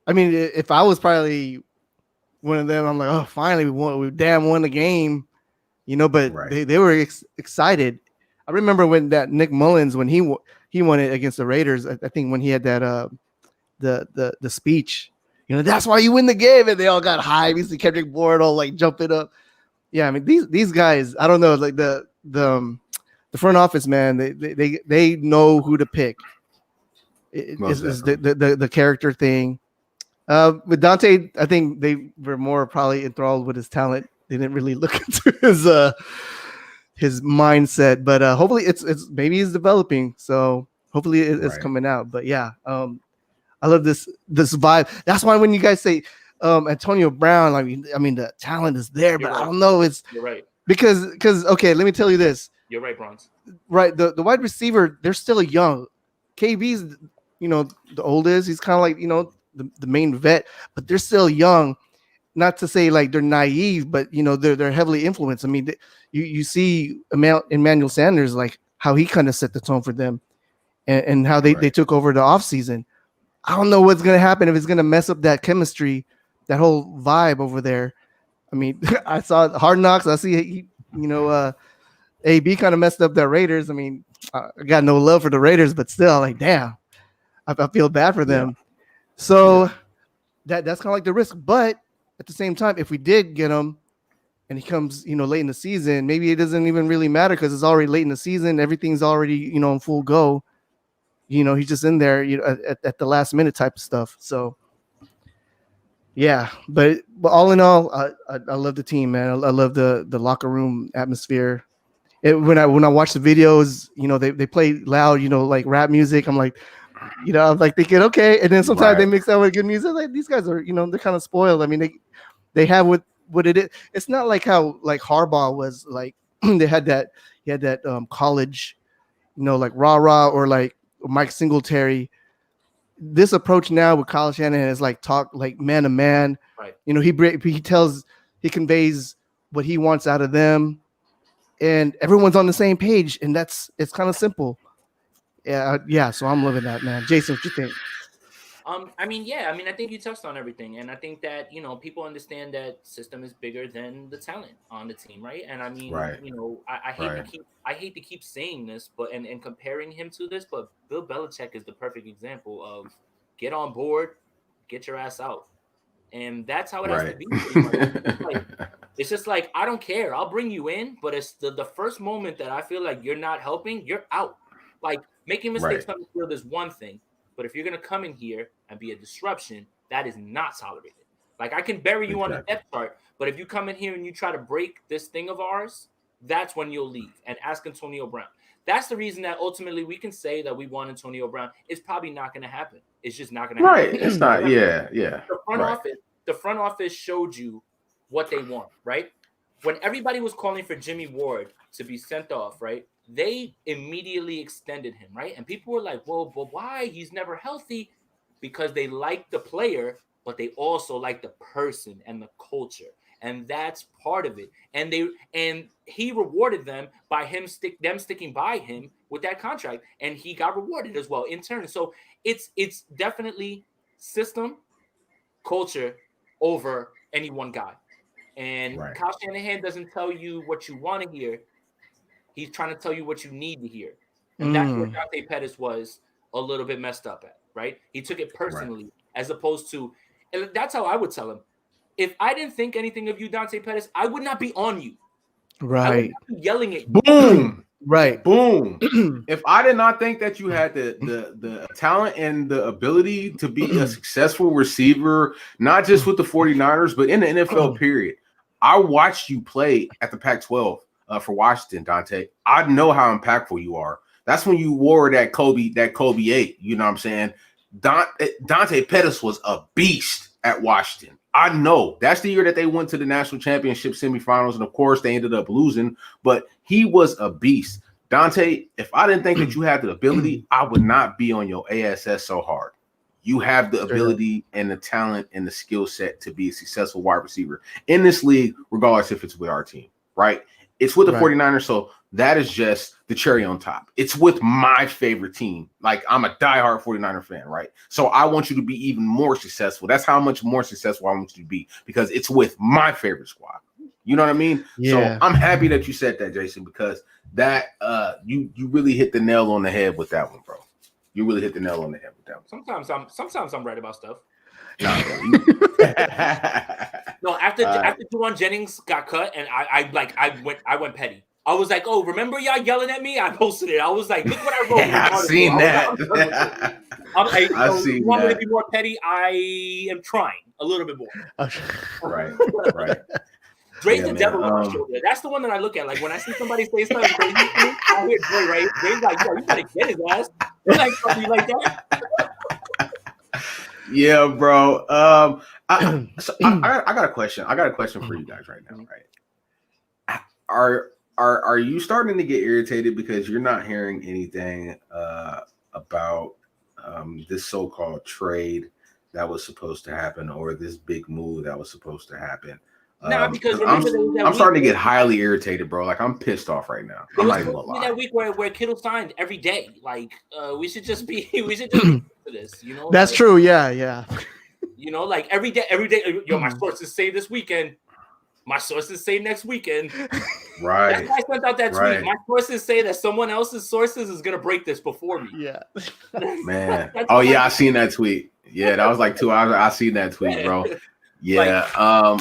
I mean, if I was probably one of them, I'm like, oh, finally we won the game, But they were excited. I remember when that Nick Mullins, when he won it against the Raiders. I think when he had that the speech, that's why you win the game, and they all got high. You see Kendrick Bourne all like jumping up. Yeah, I mean these guys, I don't know, like the front office, man, they know who to pick. It's the character thing. With Dante, I think they were more probably enthralled with his talent. They didn't really look into his mindset, but hopefully it's maybe he's developing. So hopefully it's coming out. But yeah, I love this vibe. That's why when you guys say Antonio Brown, I mean the talent is there, but I don't know. You're right. Because okay, let me tell you this. You're right, Bronze. Right, the wide receiver, they're still young. KB's the oldest. He's kind of like the main vet, but they're still young. Not to say like they're naive, but they're heavily influenced. I mean, you see Emmanuel Sanders, like how he kind of set the tone for them, and how they took over the offseason. I don't know what's gonna happen, if it's gonna mess up that chemistry, that whole vibe over there. I mean, I saw Hard Knocks. I see AB kind of messed up the Raiders. I mean, I got no love for the Raiders, but still, like, damn, I feel bad for them. Yeah. So that's kind of like the risk. But at the same time, if we did get him and he comes, late in the season, maybe it doesn't even really matter because it's already late in the season. Everything's already, in full go. He's just in there, at the last minute type of stuff. So, yeah. But all in all, I love the team, man. I love the locker room atmosphere. When I watch the videos, they play loud, like rap music. I'm like, I'm like thinking, okay. And then sometimes they mix that with good music. Like these guys are, they're kind of spoiled. I mean, they have what it is. It's not like how like Harbaugh was like he had that college, like rah-rah, or like Mike Singletary. this approach now with Kyle Shanahan is like talk like man to man. Right. You know, he conveys what he wants out of them, and everyone's on the same page, and it's kind of simple. Yeah. So I'm loving that, man. Jason, what you think? I mean, I think you touched on everything, and I think that people understand that system is bigger than the talent on the team, right? And I mean, Right. I hate to keep saying this, but and comparing him to this, but Bill Belichick is the perfect example of get on board, get your ass out, and that's how it has to be. It's just like I don't care, I'll bring you in, but it's the first moment that I feel like you're not helping, you're out. Like making mistakes on the field is one thing. But if you're going to come in here and be a disruption, that is not tolerated. Like I can bury you on the depth chart, but if you come in here and you try to break this thing of ours, that's when you'll leave. And ask Antonio Brown. That's the reason that ultimately we can say that we want Antonio Brown. It's probably not going to happen. It's just not going to happen. Right. It's not. Yeah. The front office showed you what they want, right? When everybody was calling for Jimmy Ward to be sent off, right? They immediately extended him, right? And people were like, well, but why? He's never healthy. Because they like the player, but they also like the person and the culture. And that's part of it. And he rewarded them by them sticking by him with that contract. And he got rewarded as well in turn. So it's definitely system, culture over any one guy. And Kyle Shanahan doesn't tell you what you want to hear. He's trying to tell you what you need to hear. And that's where Dante Pettis was a little bit messed up at, right? He took it personally as opposed to, and that's how I would tell him. If I didn't think anything of you, Dante Pettis, I would not be on you. Right. I would not be yelling at you. Boom. Right. Boom. If I did not think that you had the talent and the ability to be a successful receiver, not just with the 49ers, but in the NFL period, I watched you play at the Pac-12 for Washington, Dante. I know how impactful you are. That's when you wore that Kobe 8. You know what I'm saying? Dante Pettis was a beast at Washington. I know that's the year that they went to the national championship semifinals, and of course they ended up losing, but he was a beast. Dante, if I didn't think that you had the ability, I would not be on your ASS so hard. You have the ability and the talent and the skill set to be a successful wide receiver in this league, regardless if it's with our team, right? It's with the 49ers, so that is just the cherry on top. It's with my favorite team. Like, I'm a diehard 49er fan, right? So I want you to be even more successful. That's how much more successful I want you to be, because it's with my favorite squad. You know what I mean? Yeah. So I'm happy that you said that, Jason, because that you really hit the nail on the head with that one, bro. You really hit the nail on the head with that one. Sometimes I'm right about stuff. No, after Juwan Jennings got cut, and I went petty. I was like, "Oh, remember y'all yelling at me?" I posted it. I was like, "Look what I wrote." I've seen that. I've seen you want me to be more petty? I am trying a little bit more. Right. Dre's the devil on my shoulder. That's the one that I look at. Like when I see somebody say something crazy, I hear Dre, right? Dre's like, "Yo, you gotta get his ass." You're like something like that. Yeah, bro. I got a question. I got a question for you guys right now. Right? Are you starting to get irritated because you're not hearing anything about this so-called trade that was supposed to happen, or this big move that was supposed to happen? No, because I'm starting to get highly irritated, bro. Like, I'm pissed off right now. I'm not even gonna lie. That week where Kittle signed every day. Like, we should just be for this, you know. That's true. Yeah. You know, like every day. Yo, my sources say this weekend. My sources say next weekend. Right. That's why I sent out that tweet. My sources say that someone else's sources is gonna break this before me. Yeah. Man. Oh yeah, I seen that tweet. Yeah, that was like 2 hours. I seen that tweet, bro. Yeah.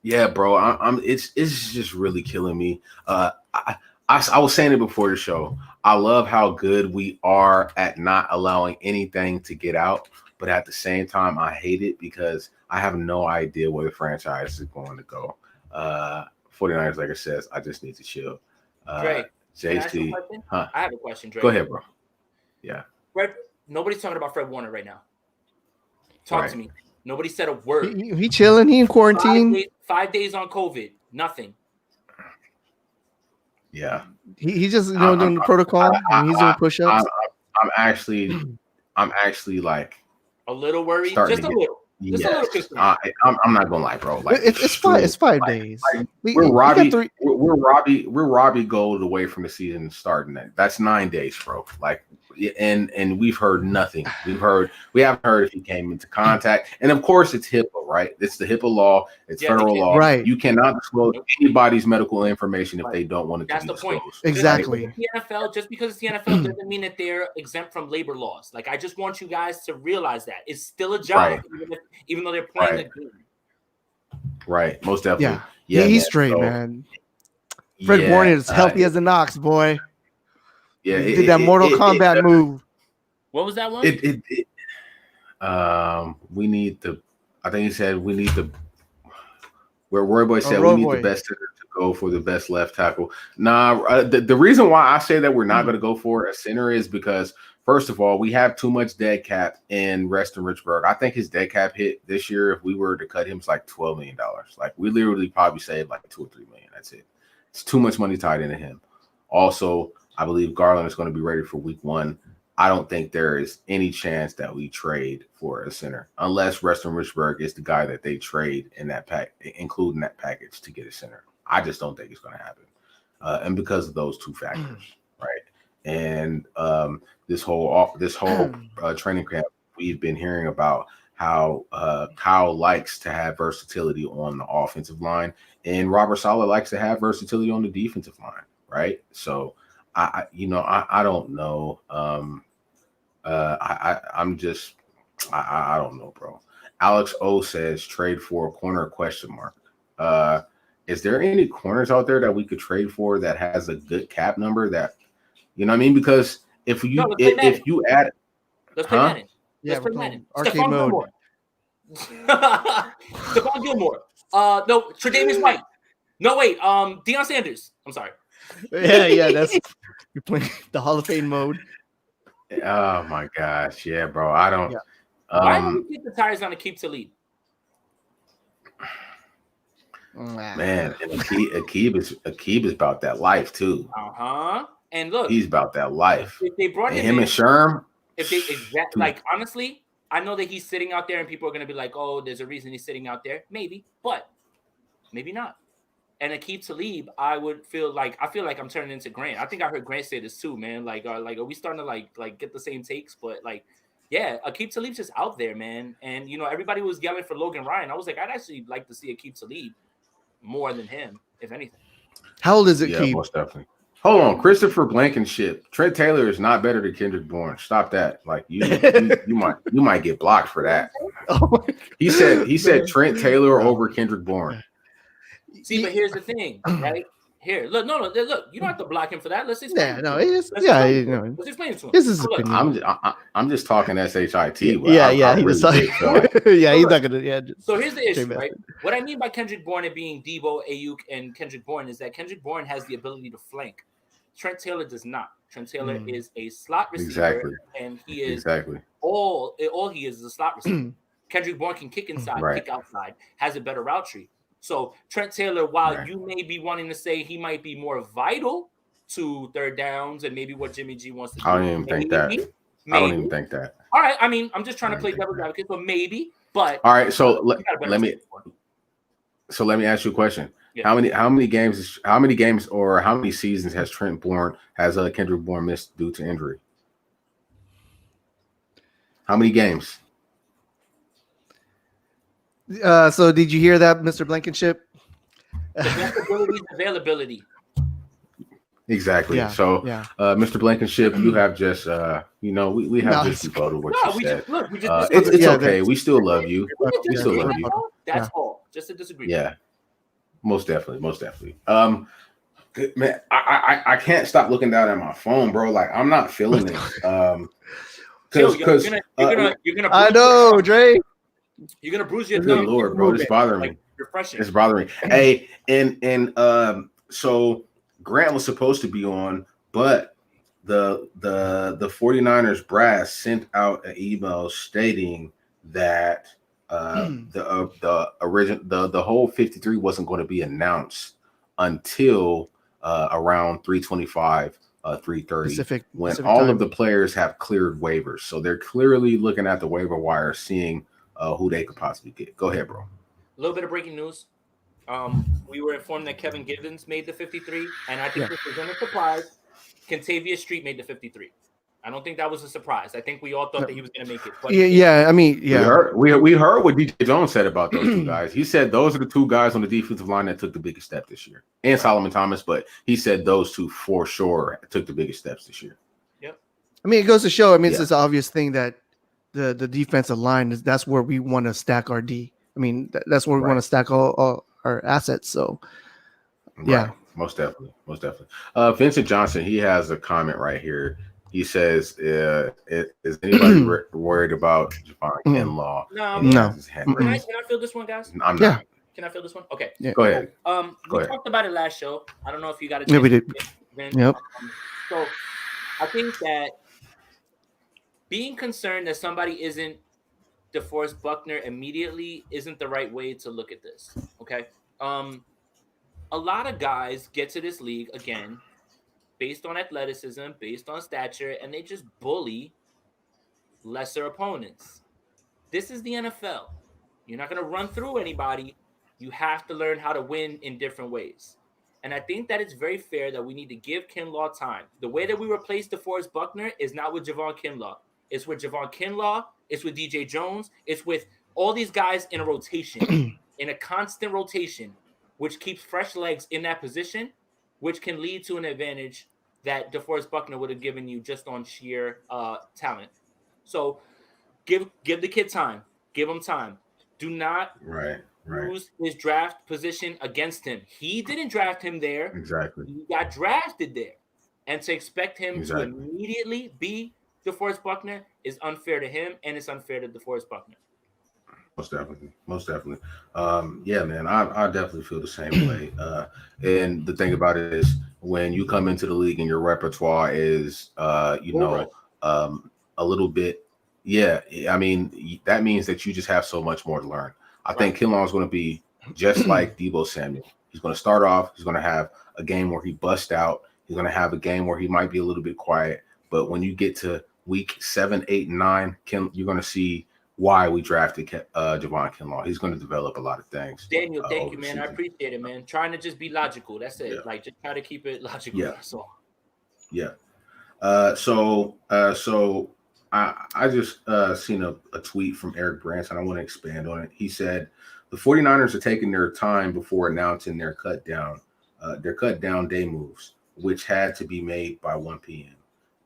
Yeah, bro. It's just really killing me. I was saying it before the show. I love how good we are at not allowing anything to get out, but at the same time, I hate it because I have no idea where the franchise is going to go. 49ers, like I says, I just need to chill. Trey, JT, I have a question, Trey. Go ahead, bro. Yeah. Fred, nobody's talking about Fred Warner right now. Talk to me. Nobody said a word. He chilling. He in quarantine. 5 days on COVID. Nothing. Yeah. He just doing the protocol. And he's doing push-ups. I'm actually like A little worried, Starting just a to little. Just a little concerned. I'm not gonna lie, bro. Like it's fine. It's 5 days. We're Robbie Gold away from the season starting. That's 9 days, bro. Like, and we've heard nothing. We haven't heard if he came into contact. And of course, it's HIPAA, right? It's the HIPAA law. It's federal law. Right. You cannot disclose anybody's medical information if they don't want it That's to be the point. disclosed. Exactly. Just because it's the NFL doesn't mean that they're exempt from labor laws. Like, I just want you guys to realize that it's still a job, even though they're playing the game. Right. Most definitely. Yeah, he's straight, man. Fred Warner is healthy as an ox, boy. Yeah, he did that Mortal Kombat move. What was that one? We need the. I think he said we need the. Where Roy Boy said we need the best center to go for the best left tackle. Nah, the reason why I say that we're not going to go for a center is because, first of all, we have too much dead cap in Reston Richburg. I think his dead cap hit this year, if we were to cut him, it's like $12 million. Like, we literally probably saved like $2 or $3 million. That's it. It's too much money tied into him. Also, I believe Garland is going to be ready for week 1. I don't think there is any chance that we trade for a center unless Reston Richburg is the guy that they trade in that pack, including that package to get a center. I just don't think it's going to happen. And because of those two factors, right? And this whole training camp, we've been hearing about how Kyle likes to have versatility on the offensive line, and Robert Saleh likes to have versatility on the defensive line, right? So I don't know. I don't know, bro. Alex O says trade for a corner ? Is there any corners out there that we could trade for that has a good cap number that, you know what I mean? Because if you add, let's play Madden. Yeah, let's play Madden. Arcade mode. Stephon Gilmore. No, Tre'Davious White. No, wait. Deion Sanders. I'm sorry. Yeah. That's you're playing the Hall of Fame mode. Oh my gosh, yeah, bro. I don't. Yeah. Why do you think the Tires gonna keep to lead? Man, and Akib is about that life too. And look, he's about that life. If they brought him and Sherm. Like, honestly, I know that he's sitting out there, and people are gonna be like, "Oh, there's a reason he's sitting out there." Maybe, but maybe not. And Aqib Talib, I feel like I'm turning into Grant. I think I heard Grant say this too, man. Like, are we starting to like get the same takes? But like, yeah, Aqib Talib's just out there, man. And everybody was yelling for Logan Ryan. I was like, I'd actually like to see Aqib Talib more than him, if anything. How old is it, Yeah, most definitely. Hold on, Christopher Blankenship. Trent Taylor is not better than Kendrick Bourne. Stop that. Like you might get blocked for that. He said Trent Taylor over Kendrick Bourne. See, but here's the thing, right? Here, look, look. You don't have to block him for that. Let's explain. Let's explain it to him. This is opinion. I'm just talking shit. Yeah, he's not gonna. Yeah. So here's the issue, right? What I mean by Kendrick Bourne and being Debo, Ayuk, and Kendrick Bourne is that Kendrick Bourne has the ability to flank. Trent Taylor does not. Trent Taylor is a slot receiver, and he is all he is a slot receiver. Kendrick Bourne can kick inside, kick outside, has a better route tree. So Trent Taylor, while you may be wanting to say he might be more vital to third downs and maybe what Jimmy G wants to do. I don't even think that. All right. I mean, I'm just trying to play devil's advocate, so maybe. But all right. So let me ask you a question. Yeah. How many games or how many seasons has Kendrick Bourne missed due to injury? How many games? So did you hear that, Mr. Blankenship? Availability. Exactly. Yeah, so, Mr. Blankenship, you have just, we have just devoted what you said. It's okay. We still love you. We still love you. That's all. Just a disagreement. Yeah. Most definitely. Man, I can't stop looking down at my phone, bro. Like, I'm not feeling it. Because you're gonna. I know, Trey. You're gonna bruise your thumb. Good Lord, bro, it's bothering me. Refreshing. It's bothering me. Hey, and so Grant was supposed to be on, but the 49ers brass sent out an email stating that the whole 53 wasn't going to be announced until around 3:25 3:30 Pacific all time. of the players have cleared waivers. So they're clearly looking at the waiver wire, seeing who they could possibly get. Go ahead, bro. A little bit of breaking news. We were informed that Kevin Givens made the 53, and I think this wasn't a surprise. Kentavious Street made the 53. I don't think that was a surprise. I think we all thought that he was going to make it. But I mean, we heard what DJ Jones said about those two guys. He said those are the two guys on the defensive line that took the biggest step this year, and Solomon Thomas. But he said those two for sure took the biggest steps this year. Yep. I mean, it goes to show. I mean, it's this obvious thing that the defensive line that's where we want to stack our D. I mean, that's where we want to stack all our assets. So, yeah, most definitely. Vincent Johnson, he has a comment right here. He says, "Is anybody worried about Javon Kinlaw?" No. Can I feel this one, guys? I'm not. Can I feel this one? Okay. Yeah. Go ahead. We talked about it last show. I don't know if you got a chance. Yeah, we did. Yep. So I think that being concerned that somebody isn't DeForest Buckner immediately isn't the right way to look at this. Okay. A lot of guys get to this league again based on athleticism, based on stature, and they just bully lesser opponents. This is the NFL. You're not going to run through anybody. You have to learn how to win in different ways. And I think that it's very fair that we need to give Kinlaw time. The way that we replace DeForest Buckner is not with Javon Kinlaw. It's with Javon Kinlaw. It's with DJ Jones. It's with all these guys in a rotation, in a constant rotation, which keeps fresh legs in that position, which can lead to an advantage that DeForest Buckner would have given you just on sheer talent. So give the kid time. Give him time. Do not use his draft position against him. He didn't draft him there. Exactly. He got drafted there. And to expect him to immediately be DeForest Buckner is unfair to him, and it's unfair to DeForest Buckner. Most definitely. Yeah, man, I definitely feel the same way. And the thing about it is, when you come into the league and your repertoire is, a little bit, I mean, that means that you just have so much more to learn. I think Kinlaw is going to be just like Deebo Samuel. He's going to start off. He's going to have a game where he busts out. He's going to have a game where he might be a little bit quiet. But when you get to week 7, 8, and 9, you're going to see why we drafted Javon Kinlaw. He's going to develop a lot of things. Daniel, thank you, man. I appreciate it, man. Trying to just be logical. That's it. Yeah. Like, just try to keep it logical. Yeah. So. Yeah. So I just seen a tweet from Eric Branson. I want to expand on it. He said the 49ers are taking their time before announcing their cut down day moves, which had to be made by 1 p.m.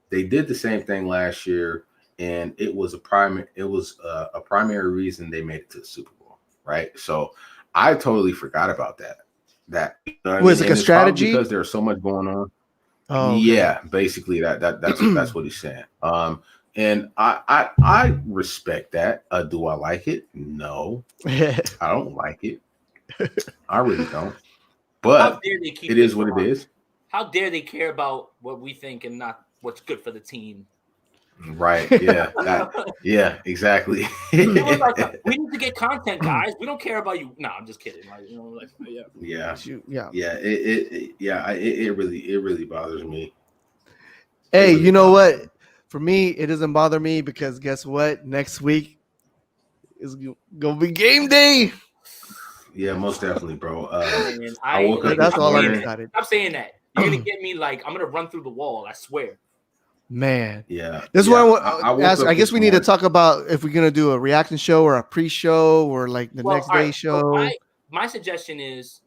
They did the same thing last year, and it was a primary reason they made it to the Super Bowl, right? So I totally forgot about that. Was it like a strategy? Because there's so much going on. Oh, yeah, basically that's what he's saying. And I respect that. Do I like it? No, I don't like it. I really don't. But it is what it is. How dare they care about what we think and not what's good for the team? Right. Yeah. Yeah. Exactly. It was like, we need to get content, guys. We don't care about you. No, I'm just kidding. Like, It really bothers me. Hey, you know what? For me, it doesn't bother me because guess what? Next week is gonna be game day. Yeah, most definitely, bro. I woke up. That's all I'm excited. Stop saying that. You're gonna get me like I'm gonna run through the wall. I swear. Man, yeah. This is what I ask. I guess we need to talk about if we're gonna do a reaction show or a pre-show or like the next day show. So my suggestion is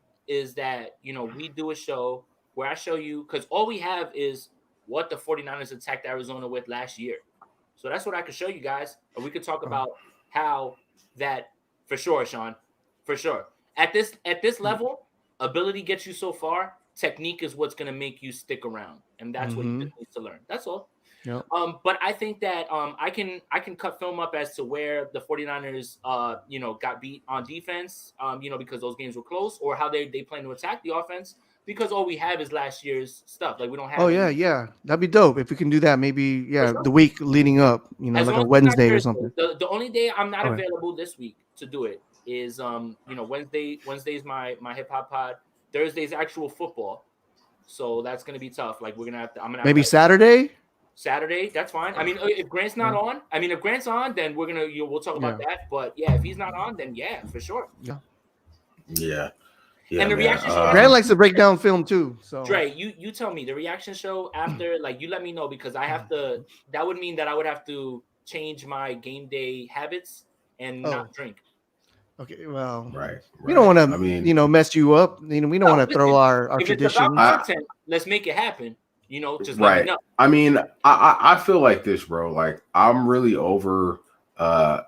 that we do a show where I show you, because all we have is what the 49ers attacked Arizona with last year. So that's what I could show you guys, and we could talk about how that for sure, Sean, for sure. At this level, ability gets you so far. Technique is what's gonna make you stick around, and that's what you need to learn. That's all. Yep. But I think that I can cut film up as to where the 49ers got beat on defense, because those games were close, or how they plan to attack the offense, because all we have is last year's stuff. Like we don't have yeah. That'd be dope if we can do that. Maybe the week leading up, like a Wednesday or something. The only day I'm not available this week to do it is Wednesday's my hip hop pod. Thursday's actual football. so that's gonna be tough. Like we're gonna have to. I'm gonna Maybe have to, Saturday. Saturday. That's fine. I mean, if Grant's not on, if Grant's on, then we'll talk about that. But yeah, if he's not on, then yeah, for sure. Yeah. And the reaction show. Grant likes to break down film too. So Trey, you tell me the reaction show after, like you let me know because I have to. That would mean that I would have to change my game day habits and not drink. Okay, well, right. We don't want to, mess you up. We don't want to throw our tradition. It's about content, let's make it happen. Just let me know. I mean, I feel like this, bro. Like I'm really over. At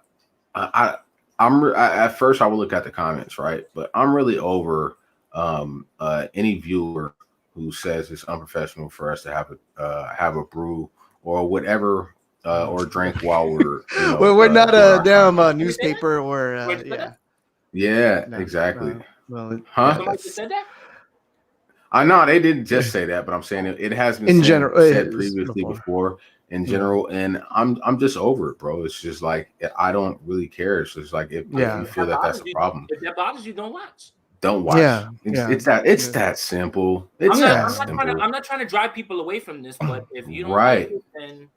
first I would look at the comments, right? But I'm really over any viewer who says it's unprofessional for us to have a brew or whatever or drink while we're. Well, we're not a damn newspaper or exactly. Well, somebody said that. I know they didn't just say that, but I'm saying it has been said previously before. In general, and I'm just over it, bro. It's just like I don't really care. It's just like if you feel that's a problem, if that bothers you, don't watch. Don't watch. It's that simple. I'm not trying to drive people away from this, but if you don't like it, then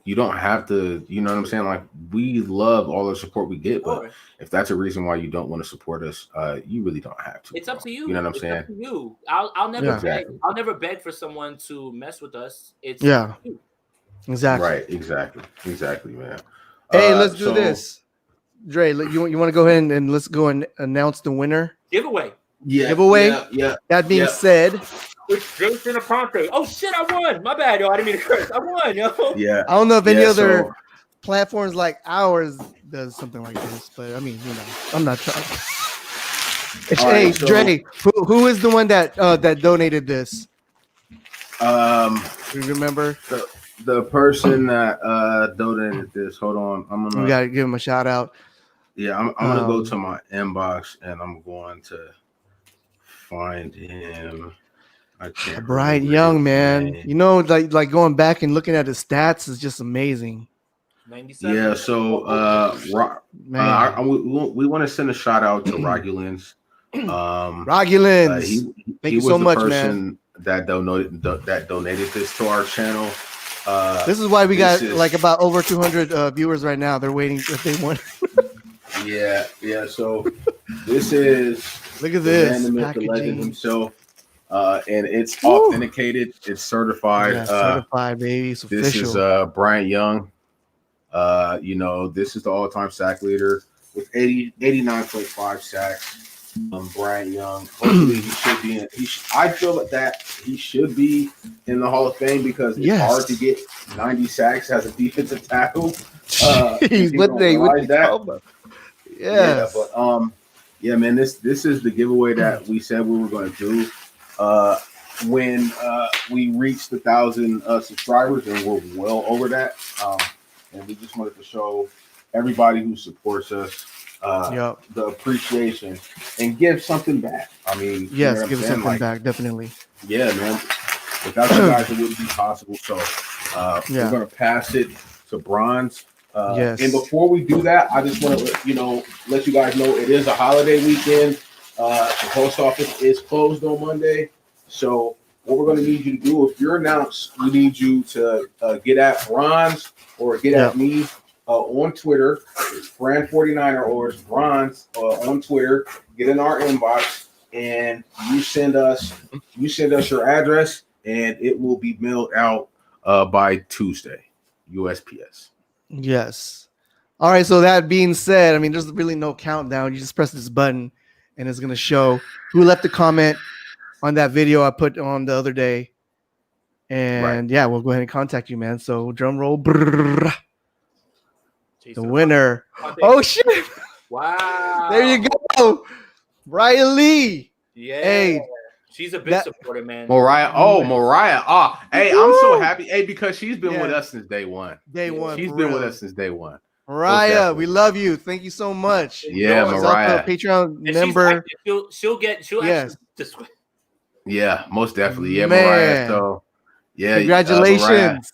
you don't have to. You know what I'm saying? Like we love all the support we get, but if that's a reason why you don't want to support us, you really don't have to. It's up to you. You know what I'm saying? Up to you. I'll never beg. I'll never beg for someone to mess with us. It's up to you. Exactly. Right. Exactly, man. Hey, let's do this. Dre, you want to go ahead and let's go and announce the winner? Giveaway. Yeah. That being said, it's Jason Aponte. Oh shit, I won. My bad, yo. I didn't mean to curse. I won, yo. Yeah. I don't know if any other platforms like ours does something like this, but I mean, I'm not trying. Hey, Dre, who is the one that donated this? You remember? The person that donated this, hold on. We gotta give him a shout out. Yeah, I'm gonna go to my inbox and I'm going to find him. I can't. Brian Young, man. Like going back and looking at his stats is just amazing. 97. Yeah, so we want to send a shout out to Rogulins. Rogulins, thank you so much, man. That donated this to our channel. This is why we got like about over 200 viewers right now. They're waiting if they want. Yeah. So this is look at this the legend himself, and it's authenticated. It's certified. Yeah, certified, baby. It's official. This is Brian Young. This is the all-time sack leader with 89.5 sacks. Brian Young. Hopefully he should be in. I feel that he should be in the Hall of Fame because it's hard to get 90 sacks as a defensive tackle. What they that. Yeah, but man, this is the giveaway that we said we were going to do when we reached 1,000 subscribers, and we're well over that. And we just wanted to show everybody who supports us the appreciation and give something back. I mean, yes, give something back, definitely. Yeah, man. Without you guys, it wouldn't be possible. So we're gonna pass it to Bronze. And before we do that, I just want to let you guys know it is a holiday weekend. The post office is closed on Monday. So what we're going to need you to do, if you're announced, we need you to get at Bronze or get at me on Twitter. It's Fran49er or it's Bronze on Twitter. Get in our inbox and you send us your address and it will be mailed out by Tuesday, USPS. Yes. All right. So that being said, I mean, there's really no countdown. You just press this button and it's going to show who left a comment on that video I put on the other day. And we'll go ahead and contact you, man. So drum roll. Brrr, the winner. Oh, shit. Wow. There you go. Ryan Lee. Yeah. Hey. She's a big supporter, man. Mariah. Oh, hey, I'm so happy. Hey, because she's been with us since day one. She's been with us since day one. Mariah, we love you. Thank you so much. Yeah, Mariah. Patreon member. She'll yes. actually. Yeah, most definitely. Yeah, man. Mariah. So, yeah. Congratulations.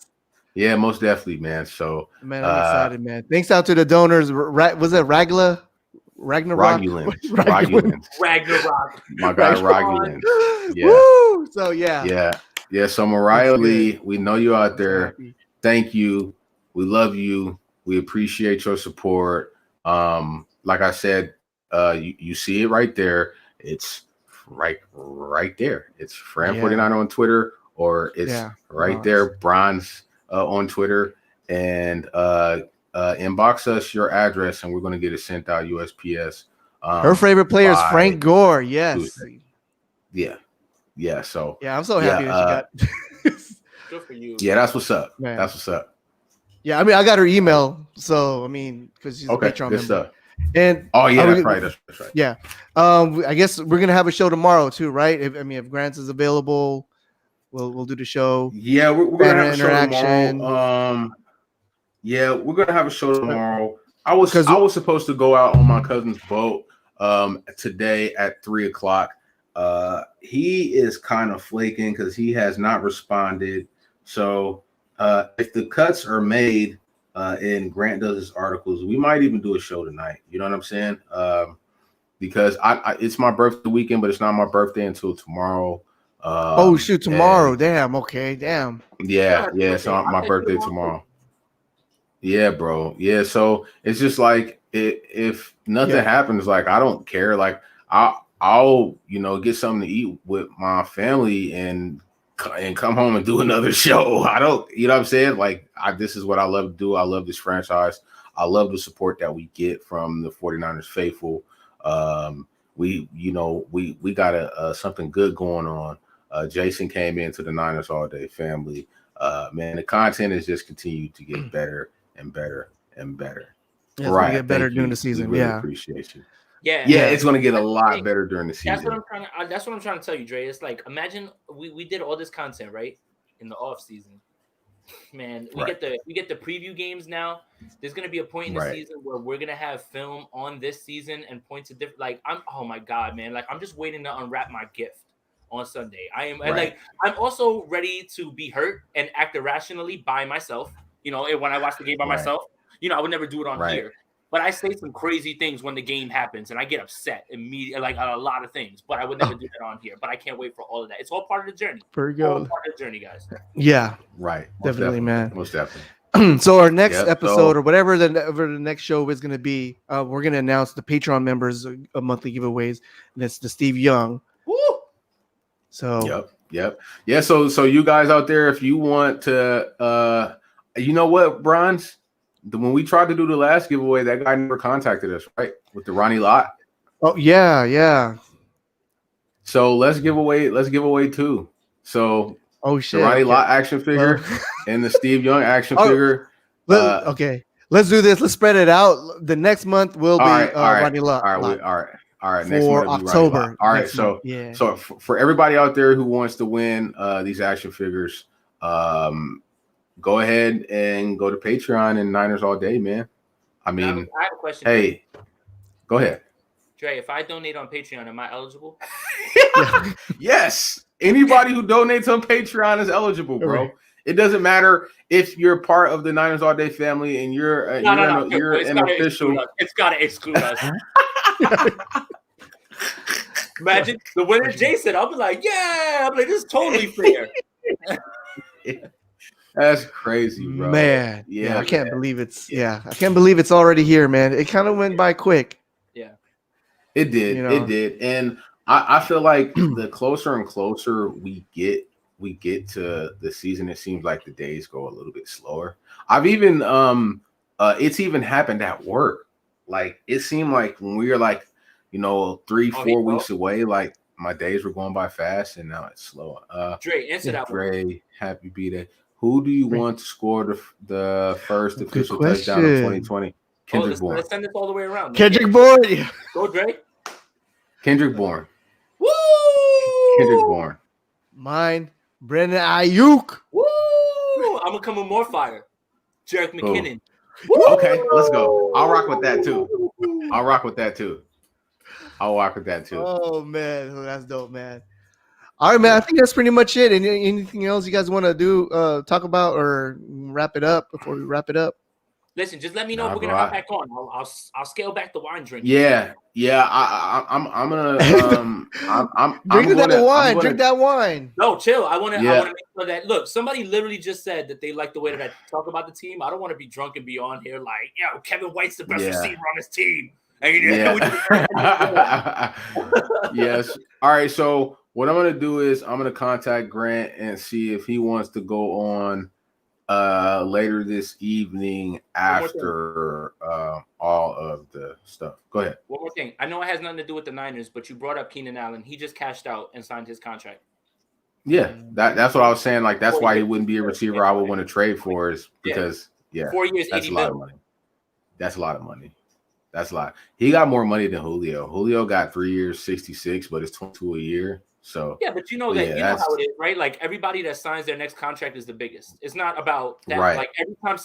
Yeah, most definitely, man. So, man, I'm excited, man. Thanks out to the donors. Was it Ragla? Ragnarok. Rogulins. Ragnarok. My guy Rogulins. Yeah. Woo! So yeah. So Mariah Lee, we know you out there. Thank you. We love you. We appreciate your support. Like I said, you see it right there. It's right there. It's Fran49 on Twitter, or it's right there, Bronze on Twitter, and inbox us your address, and we're going to get it sent out USPS. Her favorite player is Frank Gore. Yes. Tuesday. Yeah. So I'm so happy that she got. Good for you. Yeah, that's what's up. Man. That's what's up. Yeah, I mean, I got her email, so I mean, because she's a Patreon member. Stuff. And that's right. That's right. Yeah. I guess we're gonna have a show tomorrow too, right? If Grants is available, we'll do the show. Yeah, we're gonna have a show tomorrow. We're gonna have a show tomorrow. I was supposed to go out on my cousin's boat today at 3:00. He is kind of flaking because he has not responded. So if the cuts are made and Grant does his articles, we might even do a show tonight. You know what I'm saying? Because it's my birthday weekend, but it's not my birthday until tomorrow. Tomorrow. Damn. Okay. Damn. Yeah. So my birthday tomorrow. Yeah, bro. Yeah. So it's just like if nothing happens, like I don't care. Like I'll get something to eat with my family and come home and do another show. I don't, you know what I'm saying? Like this is what I love to do. I love this franchise. I love the support that we get from the 49ers faithful. We got something good going on. Jason came into the Niners All Day family. Man, the content has just continued to get better and better and better. Yeah, it's gonna get better during the season. We really appreciate you. Yeah, it's going to get a lot better during the season. That's what I'm trying to tell you, Dre. It's like, imagine we did all this content right in the off season. Man, we get the preview games now. There's going to be a point in the season where we're going to have film on this season and points of different. Like oh my god, man! Like I'm just waiting to unwrap my gift on Sunday. I'm also ready to be hurt and act irrationally by myself. When I watch the game by myself, I would never do it on here. But I say some crazy things when the game happens, and I get upset immediately, like a lot of things. But I would never do that on here. But I can't wait for all of that. It's all part of the journey. All part of the journey, guys. Yeah, right. Definitely, man. Most definitely. So our next episode, or whatever the next show is going to be, we're going to announce the Patreon members of monthly giveaways, and it's the Steve Young. Woo! So yep. Yeah. So you guys out there, if you want to, you know what, Bronze? When we tried to do the last giveaway, that guy never contacted us, right? With the Ronnie Lott. Oh yeah. So let's give away two. So shit, the Ronnie Lott action figure and the Steve Young action figure. Okay, let's do this. Let's spread it out. The next month will be Ronnie Lott. All right. Next for month October. All right. So for everybody out there who wants to win these action figures, go ahead and go to Patreon and Niners All Day, man. I mean, I have a question. Hey, go ahead. Dre, if I donate on Patreon, am I eligible? Yes. Anybody who donates on Patreon is eligible, bro. It doesn't matter if you're part of the Niners All Day family and you're an official. It's got to exclude us. Imagine the winner, Jason. I'll be like, this is totally fair. That's crazy, bro. Man, I can't believe it's I can't believe it's already here, man. It kind of went by quick. Yeah, it did. It did, and I feel like the closer and closer we get to the season, it seems like the days go a little bit slower. I've even it's even happened at work. Like it seemed like when we were like 3-4 weeks away, like my days were going by fast, and now it's slow. Dre, answer that. Dre, happy B-Day. Who do you want to score the first official touchdown of 2020? Kendrick Bourne. Let's send this all the way around. Kendrick Bourne. Go, Dre. Kendrick Bourne. Woo! Kendrick Bourne. Mine, Brandon Ayuk. Woo! I'm going to come with more fire. Jerick McKinnon. Okay, let's go. I'll rock with that too. Oh, man. That's dope, man. All right, man. I think that's pretty much it. Anything else you guys want to do, talk about, or wrap it up before we wrap it up? Listen, just let me know if we're gonna hop back on. I'll scale back the wine drinking. Yeah. I'm gonna drink that wine. No, chill. I want to make sure that look. Somebody literally just said that they like the way that I talk about the team. I don't want to be drunk and be on here like, yo, Kevin White's the best receiver on his team. Yes. All right. So what I'm gonna do is I'm gonna contact Grant and see if he wants to go on later this evening after all of the stuff. Go ahead. One more thing. I know it has nothing to do with the Niners, but you brought up Keenan Allen. He just cashed out and signed his contract. Yeah, that's what I was saying. Like, that's why he wouldn't be a receiver I would want to trade for, is because 4 years, that's 80 a lot of money. That's a lot of money. That's a lot. He got more money than Julio. Julio got 3 years, 66, but it's 22 a year. So yeah, but you know how it is, right? Like, everybody that signs their next contract is the biggest. It's not about that. Right. Like, every time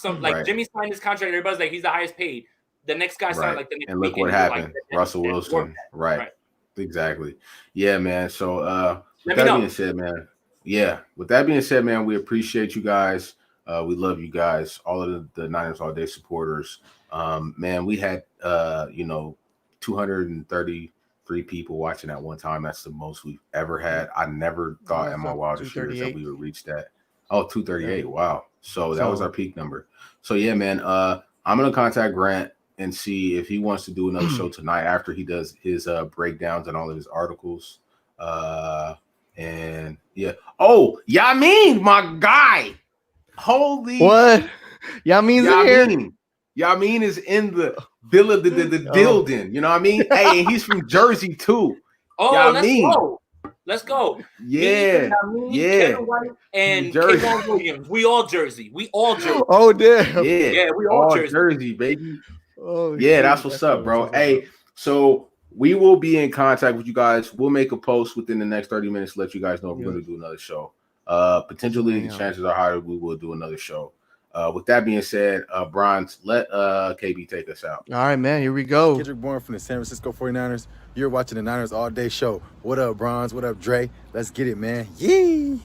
Jimmy signed his contract, everybody's like, he's the highest paid. The next guy signed like the next. And look what happened. Russell Wilson. Right. Exactly. Yeah, man. So with that being said, man. Yeah. With that being said, man, we appreciate you guys. We love you guys, all of the Niners All Day supporters. Man, we had 233 people watching at one time. That's the most we've ever had. I never thought in my wildest years that we would reach that. Oh, 238. Wow. So that was our peak number. So yeah, man. I'm gonna contact Grant and see if he wants to do another show tonight after he does his breakdowns and all of his articles. And yeah. Oh, Yamin, my guy. Holy what? Yamin's in here. Yamin is in the building. You know what I mean? Hey, and he's from Jersey too. Oh, Yamin. Let's go. Yeah. Kevin White and Trent Williams. We all Jersey. Oh, damn. Yeah, we all Jersey, baby. Oh, yeah, that's what's up, bro. Hey, so we will be in contact with you guys. We'll make a post within the next 30 minutes to let you guys know if we're going to do another show. Potentially, the chances are higher we will do another show. With that being said, Bronze, let KB take us out. All right, man. Here we go. Kendrick Bourne from the San Francisco 49ers. You're watching the Niners All Day Show. What up, Bronze? What up, Dre? Let's get it, man. Yee!